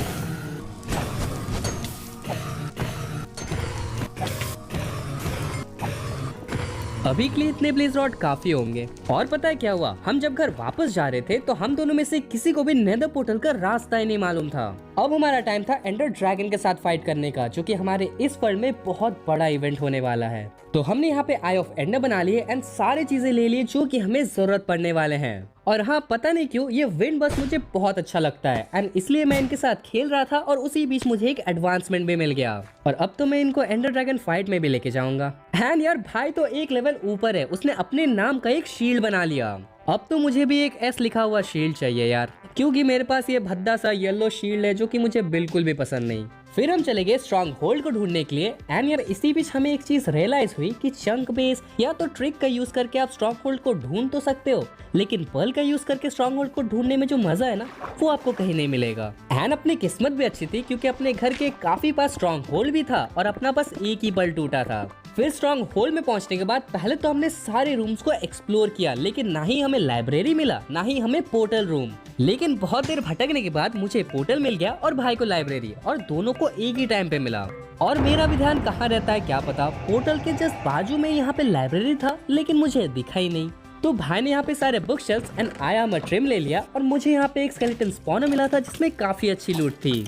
अभी के लिए इतने ब्लेज रॉड काफी होंगे। और पता है क्या हुआ, हम जब घर वापस जा रहे थे तो हम दोनों में से किसी को भी नेदर पोर्टल का रास्ता ही नहीं मालूम था। अब हमारा टाइम था एंडर ड्रैगन के साथ फाइट करने का, जो कि हमारे इस वर्ल्ड में बहुत बड़ा इवेंट होने वाला है। तो हमने यहाँ पे आई ऑफ एंडर बना लिए एंड सारी चीजें ले लिए जो कि हमें जरूरत पड़ने वाले हैं। और हाँ, पता नहीं क्यों ये विंड बस मुझे बहुत अच्छा लगता है एंड इसलिए मैं इनके साथ खेल रहा था और उसी बीच मुझे एक एडवांसमेंट भी मिल गया और अब तो मैं इनको एंडर ड्रैगन फाइट में भी लेके जाऊंगा। एंड यार भाई तो एक लेवल ऊपर है, उसने अपने नाम का एक शील्ड बना लिया। अब तो मुझे भी एक एस लिखा हुआ शील्ड चाहिए यार, क्योंकि मेरे पास ये भद्दा सा येलो शील्ड है जो कि मुझे बिल्कुल भी पसंद नहीं। फिर हम चले गए स्ट्रॉन्ग होल्ड को ढूंढने के लिए एंड यार इसी बीच हमें एक चीज रियलाइज हुई कि चंक बेस या तो ट्रिक का यूज करके आप स्ट्रॉन्ग होल्ड को ढूंढ तो सकते हो, लेकिन पर्ल का यूज करके स्ट्रॉन्ग होल्ड को ढूंढने में जो मजा है ना, वो आपको कहीं नहीं मिलेगा। एंड अपनी किस्मत भी अच्छी थी क्योंकि अपने घर के काफी पास स्ट्रॉन्ग होल्ड भी था और अपना बस एक ही पर्ल टूटा था। फिर स्ट्रॉन्ग होल्ड में पहुंचने के बाद पहले तो हमने सारे रूम्स को एक्सप्लोर किया, लेकिन ना ही हमें लाइब्रेरी मिला ना ही हमें पोर्टल रूम। लेकिन बहुत देर भटकने के बाद मुझे पोर्टल मिल गया और भाई को लाइब्रेरी, और दोनों को एक ही टाइम पे मिला। और मेरा भी ध्यान कहाँ रहता है क्या पता, पोर्टल के जस्ट बाजू में यहाँ पे लाइब्रेरी था लेकिन मुझे दिखा ही नहीं। तो भाई ने यहाँ पे सारे book shelves and eye armour trim ले लिया और मुझे यहाँ पे एक स्केलेटन स्पॉनर मिला था जिसमें काफी अच्छी लूट थी।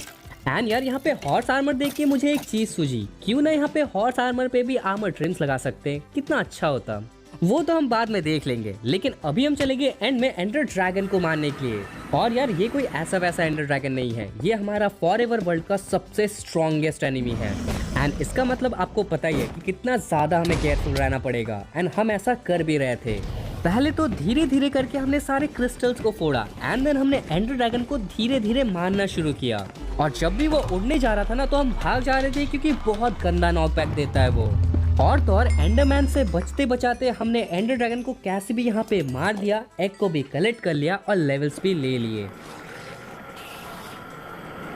एंड यार यहाँ पे हॉर्स आर्मर देख के मुझे एक चीज सूझी, क्यों ना यहाँ पे हॉर्स आर्मर पे भी आर्मर ट्रिम्स लगा सकते हैं, कितना अच्छा होता। वो तो हम बाद में देख लेंगे, लेकिन अभी हम चलेंगे एंड में एंडर ड्रैगन को मारने के लिए। और यार ये कोई ऐसा वैसा एंडर ड्रैगन नहीं है, ये हमारा फॉरएवर वर्ल्ड का सबसे स्ट्रॉन्गेस्ट एनिमी है। एंड इसका मतलब आपको पता ही है कि कितना ज्यादा हमें केयरफुल रहना पड़ेगा एंड हम ऐसा कर भी रहे थे। पहले तो धीरे धीरे करके हमने सारे क्रिस्टल्स को फोड़ा एंड देन हमने एंडर ड्रैगन को धीरे धीरे मारना शुरू किया। और जब भी वो उड़ने जा रहा था ना तो हम भाग जा रहे थे क्योंकि बहुत गंदा नॉकबैक देता है वो। और तो और एंडरमैन से बचते बचाते हमने एंडर ड्रैगन को कैसे भी यहाँ पे मार दिया, एग को भी कलेक्ट कर लिया और लेवल्स भी ले लिए।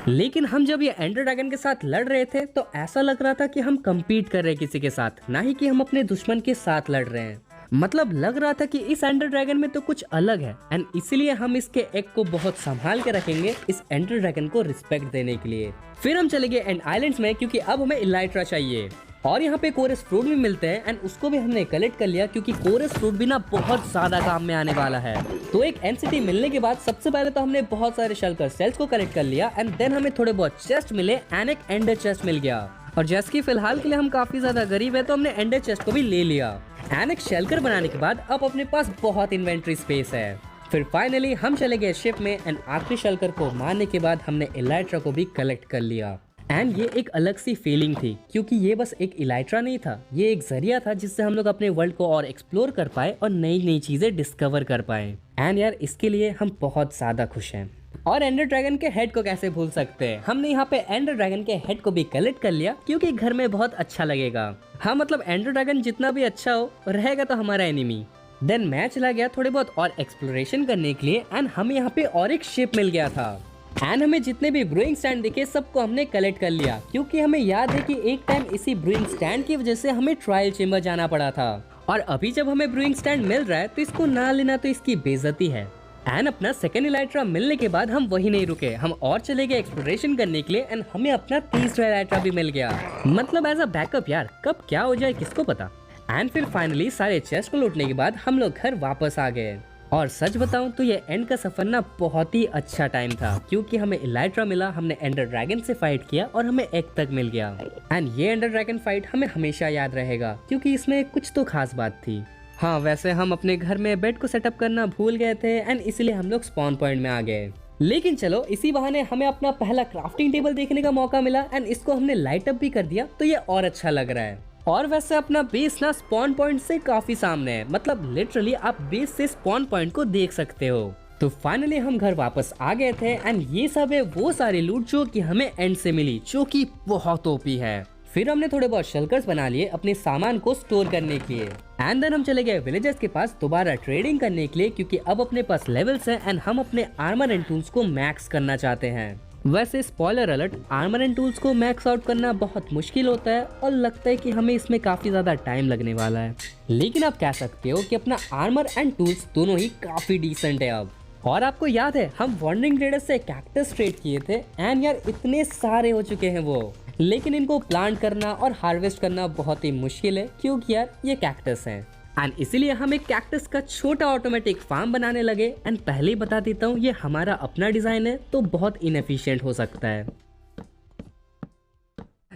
लेकिन हम जब ये एंडर ड्रैगन के साथ लड़ रहे थे तो ऐसा लग रहा था कि हम compete कर रहे हैं किसी के साथ, ना ही कि हम अपने दुश्मन के साथ लड़ रहे हैं। मतलब लग रहा था कि इस एंडर ड्रैगन में तो कुछ अलग है एंड इसीलिए हम इसके एग को बहुत संभाल के रखेंगे इस एंडर ड्रैगन को रिस्पेक्ट देने के लिए। फिर हम चले गए एंड आइलैंड्स में क्योंकि अब हमें इलाइट्रा चाहिए और यहाँ पे कोरस फ्रूट भी मिलते हैं एंड उसको भी हमने कलेक्ट कर लिया क्योंकि कोरस फ्रूट भी ना बहुत ज्यादा काम में आने वाला है। तो एक एनसीटी मिलने के बाद सबसे पहले तो हमने बहुत सारे शल्कर सेल्स को कलेक्ट कर लिया एंड देन हमें थोड़े बहुत चेस्ट मिले एंड एक एंडर चेस्ट मिल गया। और जैसे कि फिलहाल के लिए हम काफी ज्यादा गरीब है तो हमने एंडर चेस्ट को भी ले लिया। एंड एक शेल्कर बनाने के बाद अब अपने पास बहुत इन्वेंट्री स्पेस है। फिर फाइनली हम चले गए शिप में एंड आखिरी शेल्कर को मारने के बाद हमने इलाइट्रा को भी कलेक्ट कर लिया। एंड ये एक अलग सी फीलिंग थी क्योंकि ये बस एक इलाइट्रा नहीं था, ये एक जरिया था जिससे हम लोग अपने वर्ल्ड को और एक्सप्लोर कर पाए और नई नई चीजें डिस्कवर कर पाए। एंड यार इसके लिए हम बहुत ज्यादा खुश हैं। और एंडर ड्रैगन के हेड को कैसे भूल सकते हैं, हमने यहाँ पे एंडर ड्रैगन के हेड को भी कलेक्ट कर लिया क्योंकि घर में बहुत अच्छा लगेगा। हाँ मतलब एंडर ड्रैगन जितना भी अच्छा हो रहेगा तो हमारा एनिमी। देन मैं चला गया थोड़े बहुत और एक्सप्लोरेशन करने के लिए एंड हमें यहाँ पे और एक शिप मिल गया था एंड हमें जितने भी ब्रूइंग स्टैंड दिखे सबको हमने कलेक्ट कर लिया क्योंकि हमें याद है कि एक टाइम इसी ब्रूइंग स्टैंड की वजह से हमें ट्रायल चेम्बर जाना पड़ा था। और अभी जब हमें ब्रूइंग स्टैंड मिल रहा है तो इसको ना लेना तो इसकी बेइज्जती है। एंड अपना सेकंड इलाइट्रा मिलने के बाद हम वही नहीं रुके, हम और चले गए एक्सप्लोरेशन करने के लिए एंड हमें अपना तीसरा इलाइट्रा भी मिल गया। मतलब एज अ बैकअप यार, कब क्या हो जाए किसको पता। एंड फिर फाइनली सारे चेस्ट को लूटने के बाद हम लोग घर वापस आ गए। और सच बताऊं तो ये एंड का सफर ना बहुत ही अच्छा टाइम था क्योंकि हमें इलाइट्रा मिला, हमने एंडर ड्रैगन से फाइट किया और हमें एग तक मिल गया। एंड ये एंडर ड्रैगन फाइट हमें हमेशा याद रहेगा क्योंकि इसमें कुछ तो खास बात थी। हाँ वैसे हम अपने घर में बेड को सेटअप करना भूल गए थे एंड इसलिए हम लोग स्पॉन पॉइंट में आ गए। लेकिन चलो इसी बहाने हमें अपना पहला क्राफ्टिंग टेबल देखने का मौका मिला एंड इसको हमने लाइट अप भी कर दिया तो ये और अच्छा लग रहा है। और वैसे अपना बेस ना स्पॉन पॉइंट से काफी सामने है, मतलब लिटरली आप बेस से स्पॉन पॉइंट को देख सकते हो। तो फाइनली हम घर वापस आ गए थे एंड ये सब है वो सारी लूट जो कि हमें एंड से मिली, जो कि बहुत ओपी है। फिर हमने थोड़े बहुत शेल्कर्स बना लिए अपने सामान को स्टोर करने के लिए एंड देन हम चले गए विलेजर्स के पास दोबारा ट्रेडिंग करने के लिए क्योंकि अब अपने पास लेवल्स हैं एंड हम अपने आर्मर एंड टूल्स को मैक्स करना चाहते हैं। वैसे spoiler alert, armour and tools को मैक्स आउट करना बहुत मुश्किल होता है और लगता है कि हमें इसमें काफी ज्यादा टाइम लगने वाला है, लेकिन आप कह सकते हो कि अपना आर्मर एंड टूल्स दोनों ही काफी डिसेंट है अब। और आपको याद है हम वॉन्डरिंग ट्रेडर से कैक्टस ट्रेड किए थे एंड यार इतने सारे हो चुके हैं वो, लेकिन इनको प्लांट करना और हार्वेस्ट करना बहुत ही मुश्किल है क्योंकि यार ये कैक्टस हैं। एंड इसीलिए हम एक कैक्टस का छोटा ऑटोमेटिक फार्म बनाने लगे। एंड पहले ही बता देता हूँ, ये हमारा अपना डिजाइन है तो बहुत इनएफिशिएंट हो सकता है,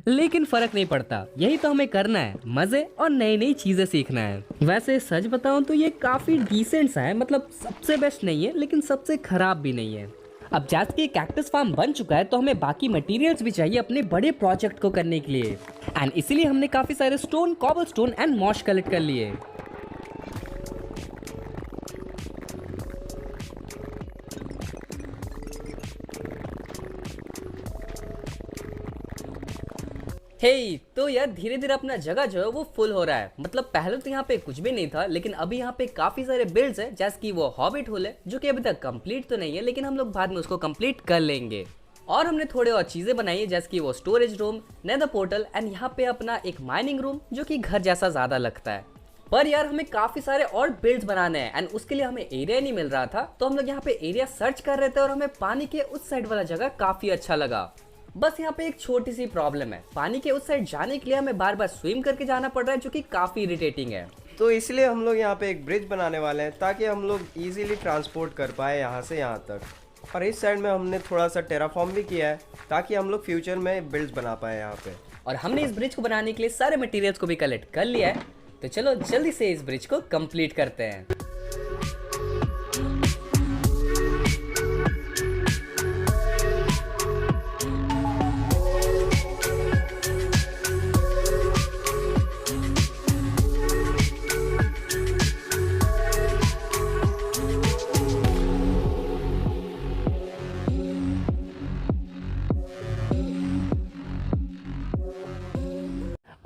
लेकिन फर्क नहीं पड़ता, यही तो हमें करना है, मजे और नई नई चीजें सीखना है। वैसे सच बताऊं तो ये काफी डिसेंट सा है, मतलब सबसे बेस्ट नहीं है लेकिन सबसे खराब भी नहीं है। अब जैसे कि कैक्टस फार्म बन चुका है तो हमें बाकी मटेरियल्स भी चाहिए अपने बड़े प्रोजेक्ट को करने के लिए। एंड इसीलिए हमने काफी सारे स्टोन, कॉबलस्टोन एंड मॉश कलेक्ट कर लिए। तो यार धीरे धीरे अपना जगह जो है वो फुल हो रहा है। मतलब पहले तो यहाँ पे कुछ भी नहीं था, लेकिन अभी यहाँ पे काफी सारे बिल्ड्स है, जैसे कि वो हॉबिट होल है जो कि अभी तक कंप्लीट तो नहीं है, लेकिन हम लोग बाद में उसको कंप्लीट कर लेंगे। और हमने थोड़े और चीजें बनाई है, जैसे कि वो storage room, nether portal and यहाँ पे अपना एक माइनिंग रूम जो कि घर जैसा ज्यादा लगता है। पर यार हमें काफी सारे और बिल्ड्स बनाने हैं एंड उसके लिए हमें एरिया नहीं मिल रहा था, तो हम लोग यहाँ पे एरिया सर्च कर रहे थे और हमें पानी के उस साइड वाला जगह काफी अच्छा लगा। बस यहाँ पे एक छोटी सी प्रॉब्लम है, पानी के उस साइड जाने के लिए हमें बार बार स्विम करके जाना पड़ रहा है, जो कि काफी इरिटेटिंग है। तो इसलिए हम लोग यहाँ पे एक ब्रिज बनाने वाले हैं ताकि हम लोग इजीली ट्रांसपोर्ट कर पाए यहाँ से यहाँ तक। और इस साइड में हमने थोड़ा सा टेराफॉर्म भी किया है ताकि हम लोग फ्यूचर में बिल्ड्स बना पाए यहाँ पे। और हमने इस ब्रिज को बनाने के लिए सारे मटेरियल्स को भी कलेक्ट कर लिया है, तो चलो जल्दी से इस ब्रिज को कंप्लीट करते हैं।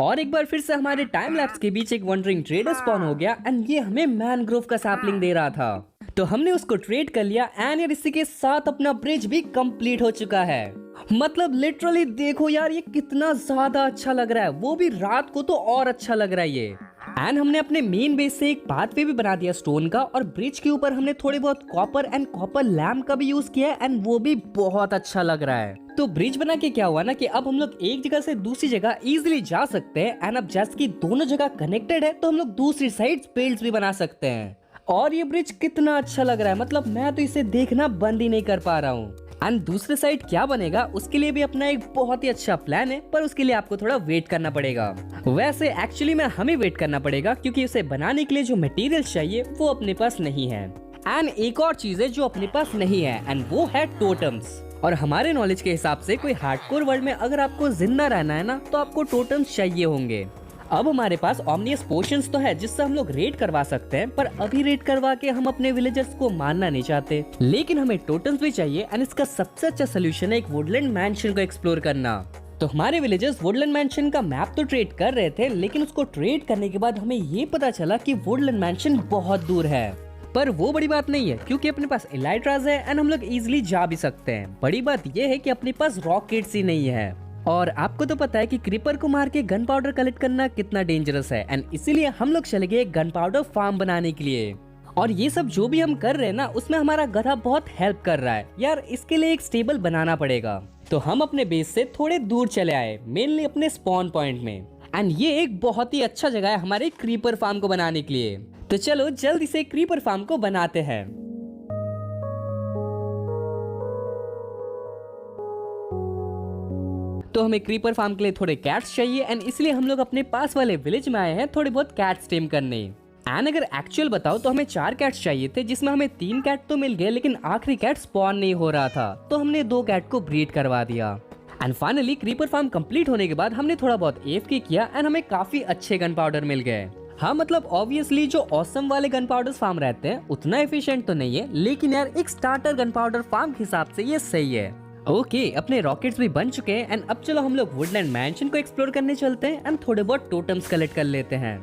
और एक बार फिर से हमारे टाइम लैप्स के बीच एक वंडरिंग ट्रेडर स्पॉन हो गया एंड ये हमें मैनग्रोव का सैपलिंग दे रहा था, तो हमने उसको ट्रेड कर लिया। एंड यार इसी के साथ अपना ब्रिज भी कंप्लीट हो चुका है। मतलब लिटरली देखो यार ये कितना ज्यादा अच्छा लग रहा है, वो भी रात को तो और अच्छा लग रहा है ये। एंड हमने अपने मेन बेस से एक पाथवे भी बना दिया स्टोन का, और ब्रिज के ऊपर हमने थोड़े बहुत कॉपर एंड कॉपर लैम्प का भी यूज किया एंड वो भी बहुत अच्छा लग रहा है। तो ब्रिज बना के क्या हुआ ना कि अब हम लोग एक जगह से दूसरी जगह इजीली जा सकते हैं। एंड अब जैसे कि दोनों जगह कनेक्टेड है तो हम लोग दूसरी साइड बिल्ड्स भी बना सकते हैं। और ये ब्रिज कितना अच्छा लग रहा है, मतलब मैं तो इसे देखना बंद ही नहीं कर पा रहा हूँ। एंड दूसरे साइड क्या बनेगा उसके लिए भी अपना एक बहुत ही अच्छा प्लान है, पर उसके लिए आपको थोड़ा वेट करना पड़ेगा। वैसे एक्चुअली में हमें वेट करना पड़ेगा क्योंकि उसे बनाने के लिए जो मटेरियल चाहिए वो अपने पास नहीं है। एंड एक और चीज है जो अपने पास नहीं है एंड वो है टोटम्स। और हमारे नॉलेज के हिसाब से कोई हार्डकोर वर्ल्ड में अगर आपको जिंदा रहना है ना तो आपको टोटम्स चाहिए होंगे। अब हमारे पास ओमनियस पोशंस तो है जिससे हम लोग रेड करवा सकते हैं, पर अभी रेड करवा के हम अपने विलेजर्स को मारना नहीं चाहते, लेकिन हमें टोटम्स भी चाहिए। एंड इसका सबसे अच्छा सोल्यूशन है एक वुडलैंड मैंशन को एक्सप्लोर करना। तो हमारे विलेजर्स वुडलैंड मैंशन का मैप तो ट्रेड कर रहे थे, लेकिन उसको ट्रेड करने के बाद हमें ये पता चला कि वुडलैंड मैंशन बहुत दूर है। पर वो बड़ी बात नहीं है क्योंकि अपने पास एलाइट्राज है एंड हम लोग इजिली जा भी सकते हैं। बड़ी बात ये है कि अपने पास रॉकेट्स ही नहीं है। और आपको तो पता है कि क्रीपर को मार के गन पाउडर कलेक्ट करना कितना डेंजरस है, एंड इसीलिए हम लोग चले गए गन पाउडर फार्म बनाने के लिए। और ये सब जो भी हम कर रहे हैं ना उसमें हमारा गधा बहुत हेल्प कर रहा है यार। इसके लिए एक स्टेबल बनाना पड़ेगा, तो हम अपने बेस से थोड़े दूर चले आए, मेनली अपने स्पॉन पॉइंट में। एंड ये एक बहुत ही अच्छा जगह है हमारे क्रीपर फार्म को बनाने के लिए। तो चलो जल्दी से क्रीपर फार्म को बनाते हैं। तो हमें क्रीपर फार्म के लिए थोड़े कैट्स चाहिए एंड इसलिए हम लोग अपने पास वाले विलेज में आए हैं थोड़े बहुत कैट्स टेम करने। एंड अगर एक्चुअल बताओ तो हमें 4 कैट्स चाहिए थे, जिसमें हमें 3 कैट तो मिल गए, लेकिन आखिरी कैट स्पॉन नहीं हो रहा था, तो हमने 2 कैट को ब्रीड करवा दिया। And finally creeper farm complete होने के बाद हमने थोड़ा बहुत एफके किया एंड हमें काफी अच्छे गन पाउडर मिल गए। हाँ मतलब ऑब्वियसली जो ऑसम वाले गन पाउडर फार्म रहते हैं उतना एफिशिएंट तो नहीं है, लेकिन यार एक स्टार्टर गन पाउडर फार्म के हिसाब से ये सही है। ओके, अपने रॉकेट्स भी बन चुके हैं एंड अब चलो हम लोग वुडलैंड मैंशन को एक्सप्लोर करने चलते हैं एंड थोड़े बहुत टोटम्स कलेक्ट कर लेते हैं।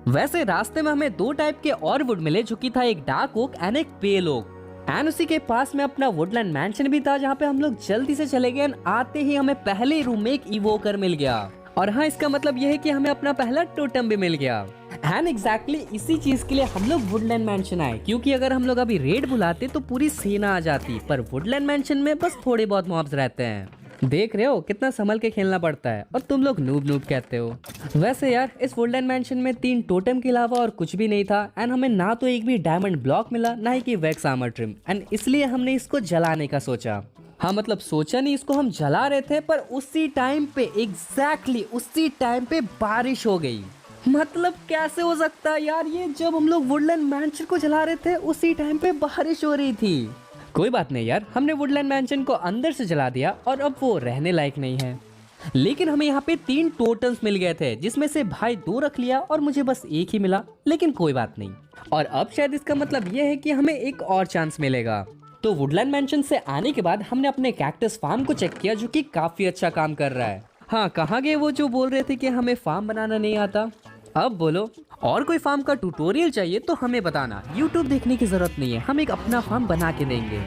वैसे रास्ते में हमें 2 टाइप के और वुड मिले, जो कि था एक डार्क ओक एंड एक पेल ओक। एंड उसी के पास में अपना वुडलैंड मैंशन भी था, जहाँ पे हम लोग जल्दी से चले गए एंड आते ही हमें पहले रूम में एक इवोकर मिल गया। और हाँ, इसका मतलब यह है कि हमें अपना पहला टोटम भी मिल गया। एंड एग्जैक्टली इसी चीज के लिए हम लोग वुडलैंड मैंशन आए, क्योंकि अगर हम लोग अभी रेड बुलाते तो पूरी सेना आ जाती, पर वुडलैंड मैंशन में बस थोड़े बहुत मॉब्स रहते हैं। देख रहे हो कितना संभल के खेलना पड़ता है और तुम लोग नूब नूब कहते हो। वैसे यार इस वुडलैंड मैंशन में 3 टोटेम के अलावा और कुछ भी नहीं था एंड हमें ना तो एक भी डायमंड ब्लॉक मिला ना ही कि वैक्स आर्मर ट्रिम एंड इसलिए हमने इसको जलाने का सोचा। हाँ मतलब सोचा नहीं, इसको हम जला रहे थे पर उसी टाइम पे एग्जैक्टली उसी टाइम पे बारिश हो गई। मतलब कैसे हो सकता है यार, ये जब हम लोग वुडलैंड मैंशन को जला रहे थे उसी टाइम पे बारिश हो रही थी। कोई बात नहीं यार, हमने वुडलैंड मैंशन को अंदर से जला दिया और अब वो रहने लायक नहीं है। लेकिन हमें यहाँ पे 3 टोटम्स मिल गए थे जिसमें से भाई 2 रख लिया और मुझे बस एक ही मिला, लेकिन कोई बात नहीं। और अब शायद इसका मतलब ये है कि हमें एक और चांस मिलेगा। तो वुडलैंड मैंशन से आने के बाद हमने अपने कैक्टस फार्म को चेक किया जो कि काफी अच्छा काम कर रहा है। हाँ कहाँ गए वो जो बोल रहे थे कि हमें फार्म बनाना नहीं आता। अब बोलो, और कोई फार्म का ट्यूटोरियल चाहिए तो हमें बताना, यूट्यूब देखने की जरूरत नहीं है, हम एक अपना फार्म बना के देंगे।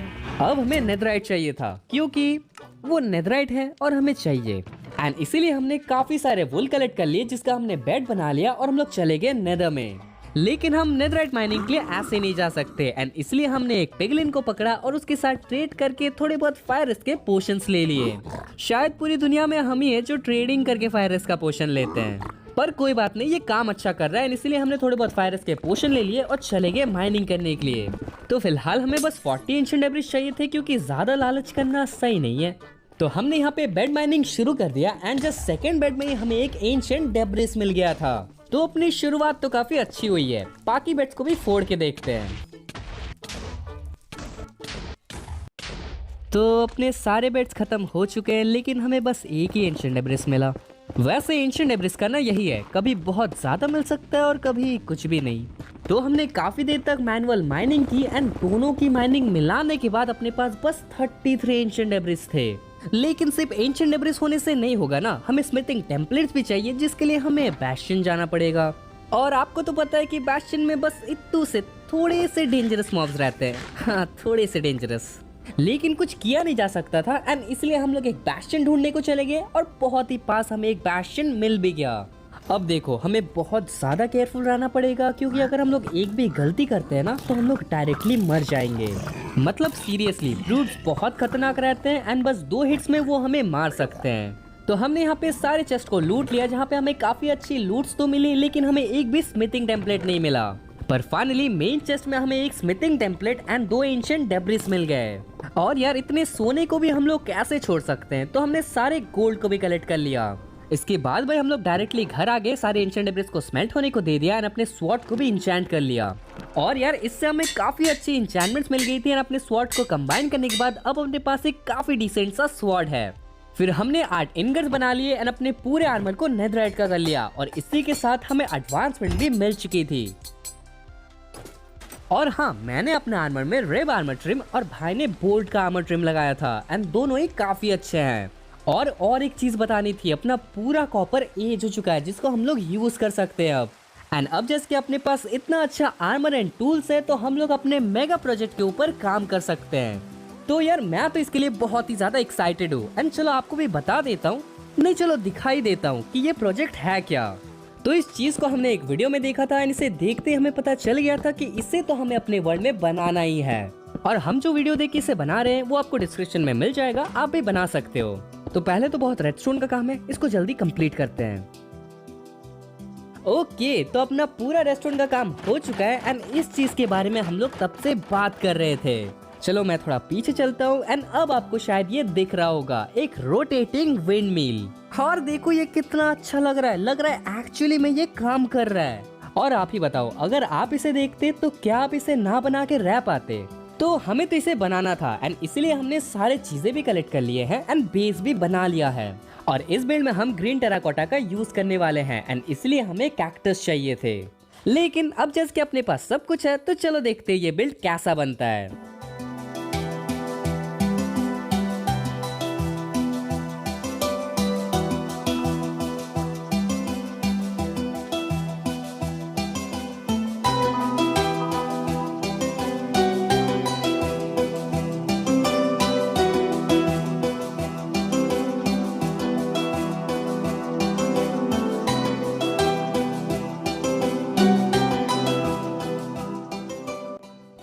अब हमें नेथराइट चाहिए था क्योंकि वो नेथराइट है और हमें चाहिए एंड इसीलिए हमने काफी सारे वुल कलेक्ट कर लिए जिसका हमने बेड बना लिया और हम लोग चले गए नेदर में। लेकिन हम नेथराइट माइनिंग के लिए ऐसे नहीं जा सकते एंड इसलिए हमने एक पिगलिन को पकड़ा और उसके साथ ट्रेड करके थोड़े बहुत फायर के पोशंस ले लिए। शायद पूरी दुनिया में हम ही है जो ट्रेडिंग करके फायर का पोशन लेते हैं, पर कोई बात नहीं, ये काम अच्छा कर रहा है इसलिए हमने थोड़े बहुत फायर के पोशन ले लिए और चले गए माइनिंग करने के लिए। तो फिलहाल हमें बस 40 एंशिएंट डेब्रिस चाहिए थे क्योंकि ज्यादा लालच करना सही नहीं है। तो हमने यहाँ पे बेड माइनिंग शुरू कर दिया एंड जस्ट सेकंड बेड में ही हमें एक एंशिएंट डेब्रिस मिल गया था। तो अपनी शुरुआत तो काफी अच्छी हुई है, बाकी बेड्स को भी फोड़ के देखते हैं। तो अपने सारे बेड्स खत्म हो चुके हैं लेकिन हमें बस एक ही एंशिएंट डेब्रिस मिला। वैसे एंशिएंट डेब्रिस का ना यही है, कभी बहुत ज्यादा मिल सकता है और कभी कुछ भी नहीं। तो हमने काफी देर तक मैनुअल माइनिंग की एंड दोनों की माइनिंग मिलाने के बाद अपने पास बस 33 एंशिएंट डेब्रिस थे। लेकिन सिर्फ एंशिएंट डेब्रिस होने से नहीं होगा ना, हमें स्मिथिंग टेम्पलेट्स भी चाहिए जिसके लिए हमें बैस्टियन जाना पड़ेगा। और आपको तो पता है कि बैस्टियन में बस इतू से थोड़े से डेंजरस मॉब्स रहते हैं, हाँ थोड़े से डेंजरस, लेकिन कुछ किया नहीं जा सकता था एंड इसलिए हम लोग एक बैस्टियन ढूंढने को चले गए और बहुत ही पास हमें एक बैस्टियन मिल भी गया। अब देखो हमें बहुत ज्यादा केयरफुल रहना पड़ेगा क्योंकि अगर हम लोग एक भी गलती करते हैं ना तो हम लोग डायरेक्टली मर जाएंगे। मतलब सीरियसली ब्रूट्स बहुत खतरनाक रहते हैं एंड बस 2 हिट्स में वो हमें मार सकते हैं। तो हमने यहाँ पे सारे चेस्ट को लूट लिया जहाँ पे हमें काफी अच्छी लूट्स तो मिली लेकिन हमें एक भी स्मिथिंग टेम्पलेट नहीं मिला। पर फाइनली मेन चेस्ट में हमें एक smithing template and 2 ancient debris मिल गए। और यार इतने सोने को भी हम लोग कैसे छोड़ सकते हैं, तो हमने सारे गोल्ड को भी कलेक्ट कर लिया। इसके बाद भाई हम लोग डायरेक्टली घर आ गए, सारे एंशिएंट डेब्रिस को स्मेल्ट होने को दे दिया और अपने स्वॉर्ड को भी इंचेंट कर लिया। और यार इससे हमें काफी अच्छी इंचेंटमेंट्स मिल गई थी और अपने स्वॉर्ड को कंबाइन करने के बाद अब अपने पास एक काफी डिसेंट सा स्वॉर्ड है। फिर हमने 8 इंगट्स बना लिए और अपने पूरे आर्मर को नेथराइट का कर लिया और इसी के साथ हमें एडवांसमेंट भी मिल चुकी थी। और हाँ मैंने अपने आर्मर में रेब आर्मर ट्रिम और भाई ने बोल्ट का आर्मर ट्रिम लगाया था एंड दोनों ही काफी अच्छे हैं। और एक चीज बतानी थी, अपना पूरा कॉपर एज हो चुका है जिसको हम लोग यूज कर सकते हैं अब। एंड अब जैसे कि अपने पास इतना अच्छा आर्मर एंड टूल्स है तो हम लोग अपने मेगा प्रोजेक्ट के ऊपर काम कर सकते हैं। तो यार मैं तो इसके लिए बहुत ही ज्यादा एक्साइटेड हूँ एंड चलो आपको भी बता देता हूँ, नहीं चलो दिखाई देता हूँ कि ये प्रोजेक्ट है क्या। तो इस चीज को हमने एक वीडियो में देखा था एंड इसे देखते हमें पता चल गया था कि इसे तो हमें अपने वर्ल्ड में बनाना ही है। और हम जो वीडियो देख के इसे बना रहे हैं वो आपको डिस्क्रिप्शन में मिल जाएगा, आप भी बना सकते हो। तो पहले तो बहुत रेडस्टोन का काम है, इसको जल्दी कंप्लीट करते हैं। ओके तो अपना पूरा रेस्टोरेंट का काम हो चुका है एंड इस चीज के बारे में हम लोग तब से बात कर रहे थे। चलो मैं थोड़ा पीछे चलता हूँ एंड अब आपको शायद ये दिख रहा होगा, एक रोटेटिंग विंड मिल। और देखो ये कितना अच्छा लग रहा है एक्चुअली में ये काम कर रहा है। और आप ही बताओ अगर आप इसे देखते तो क्या आप इसे ना बना के रह पाते। तो हमें तो इसे बनाना था एंड इसलिए हमने सारे चीजें भी कलेक्ट कर लिए हैं एंड बेस भी बना लिया है। और इस बिल्ड में हम ग्रीन टेराकोटा का यूज करने वाले हैं एंड इसलिए हमें कैक्टस चाहिए थे। लेकिन अब जैसे कि अपने पास सब कुछ है तो चलो देखते हैं ये बिल्ड कैसा बनता है।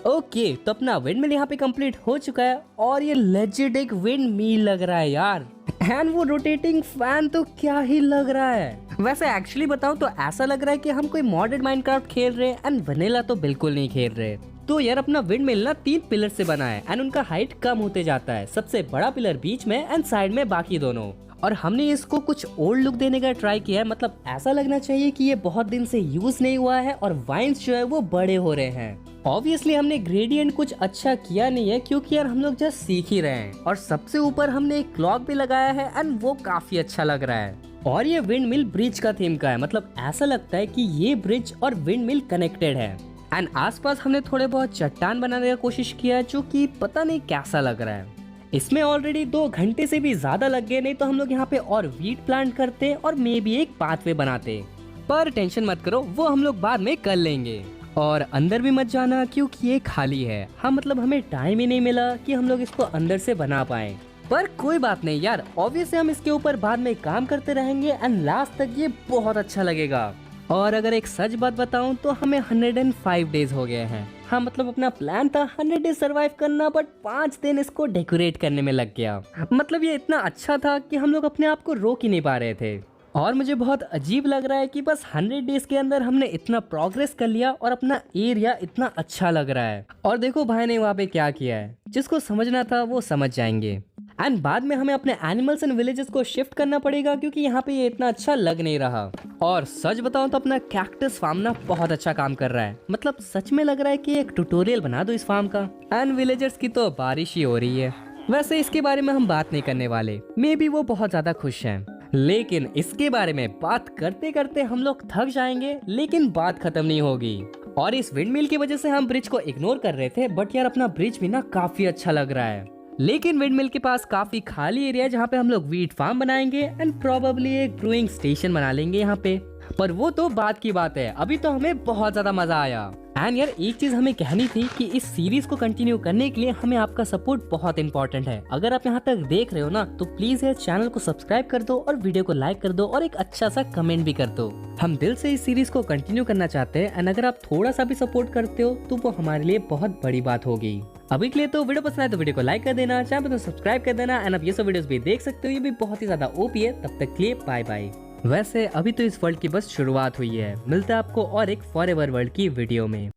ओके तो अपना विंड मिल यहाँ पे कंप्लीट हो चुका है और ये लेजिट एक विंड मिल लग रहा है यार। एंड वो रोटेटिंग फैन तो क्या ही लग रहा है। वैसे एक्चुअली बताऊं तो ऐसा लग रहा है कि हम कोई मॉडर्न माइनक्राफ्ट खेल रहे हैं एंड वनीला तो बिल्कुल नहीं खेल रहे। तो यार अपना विंड मिल ना 3 पिलर से बना है एंड उनका हाइट कम होते जाता है, सबसे बड़ा पिलर बीच में एंड साइड में बाकी दोनों। और हमने इसको कुछ ओल्ड लुक देने का ट्राई किया है, मतलब ऐसा लगना चाहिए कि ये बहुत दिन से यूज नहीं हुआ है और वाइन्स जो है वो बड़े हो रहे हैं। ऑब्वियसली हमने ग्रेडियंट कुछ अच्छा किया नहीं है क्योंकि यार हम लोग जस्ट सीख ही रहे हैं। और सबसे ऊपर हमने एक क्लॉक भी लगाया है एंड वो काफी अच्छा लग रहा है। और ये विंड मिल ब्रिज का थीम का है, मतलब ऐसा लगता है कि ये ब्रिज और विंड मिल कनेक्टेड है। एंड आसपास हमने थोड़े बहुत चट्टान बनाने का कोशिश किया है जो कि पता नहीं कैसा लग रहा है। इसमें ऑलरेडी 2 घंटे से भी ज्यादा लग गए, नहीं तो हम लोग यहाँ पे और वीट प्लांट करते और मे भी एक पाथवे बनाते। पर टेंशन मत करो, वो हम लोग बाद में कर लेंगे। और अंदर भी मत जाना क्योंकि ये खाली है। हाँ मतलब हमें टाइम ही नहीं मिला कि हम लोग इसको अंदर से बना पाए। पर कोई बात नहीं यार, ऑब्वियसली हम इसके ऊपर बाद में काम करते रहेंगे एंड लास्ट तक ये बहुत अच्छा लगेगा। और अगर एक सच बात बताऊं तो हमें 105 डेज हो गए हैं। हाँ मतलब अपना प्लान था 100 डेज सरवाइव करना, बट 5 दिन इसको डेकोरेट करने में लग गया। मतलब ये इतना अच्छा था कि हम लोग अपने आप को रोक ही नहीं पा रहे थे। और मुझे बहुत अजीब लग रहा है कि बस 100 डेज के अंदर हमने इतना प्रोग्रेस कर लिया और अपना एरिया इतना अच्छा लग रहा है। और देखो भाई ने वहाँ पे क्या किया है, जिसको समझना था वो समझ जाएंगे। एंड बाद में हमें अपने एनिमल्स एंड विलेजेस को शिफ्ट करना पड़ेगा क्योंकि यहाँ पे ये इतना अच्छा लग नहीं रहा। और सच बताऊं तो अपना कैक्टस फार्म ना बहुत अच्छा काम कर रहा है, मतलब सच में लग रहा है कि एक ट्यूटोरियल बना दो इस फार्म का। एंड विलेजर्स की तो बारिश ही हो रही है। वैसे इसके बारे में हम बात नहीं करने वाले, मे बी वो बहुत ज्यादा खुश हैं। लेकिन इसके बारे में बात करते करते हम लोग थक जाएंगे, लेकिन बात खत्म नहीं होगी। और इस विंड मिल की वजह से हम ब्रिज को इग्नोर कर रहे थे, बट यार अपना ब्रिज भी ना काफी अच्छा लग रहा है। लेकिन विंड मिल के पास काफी खाली एरिया है जहाँ पे हम लोग वीट फार्म बनाएंगे एंड प्रोबेबली एक ब्रूइंग स्टेशन बना लेंगे यहाँ पे। पर वो तो बात की बात है, अभी तो हमें बहुत ज्यादा मजा आया। एंड यार एक चीज हमें कहनी थी कि इस सीरीज को कंटिन्यू करने के लिए हमें आपका सपोर्ट बहुत इंपॉर्टेंट है। अगर आप यहाँ तक देख रहे हो ना तो प्लीज यार चैनल को सब्सक्राइब कर दो और वीडियो को लाइक कर दो और एक अच्छा सा कमेंट भी कर दो। हम दिल से इस सीरीज को कंटिन्यू करना चाहते हैं एंड अगर आप थोड़ा सा भी सपोर्ट करते हो तो वो हमारे लिए बहुत बड़ी बात होगी। अभी के लिए तो वीडियो पसंद आए तो वीडियो को लाइक कर देना, चैनल को सब्सक्राइब कर देना एंड आप ये सब वीडियोस भी देख सकते हो, ये भी बहुत ही ज्यादा ओपी है। तब तक के लिए बाय बाय। वैसे अभी तो इस वर्ल्ड की बस शुरुआत हुई है, मिलता है आपको और एक फॉरएवर वर्ल्ड की वीडियो में।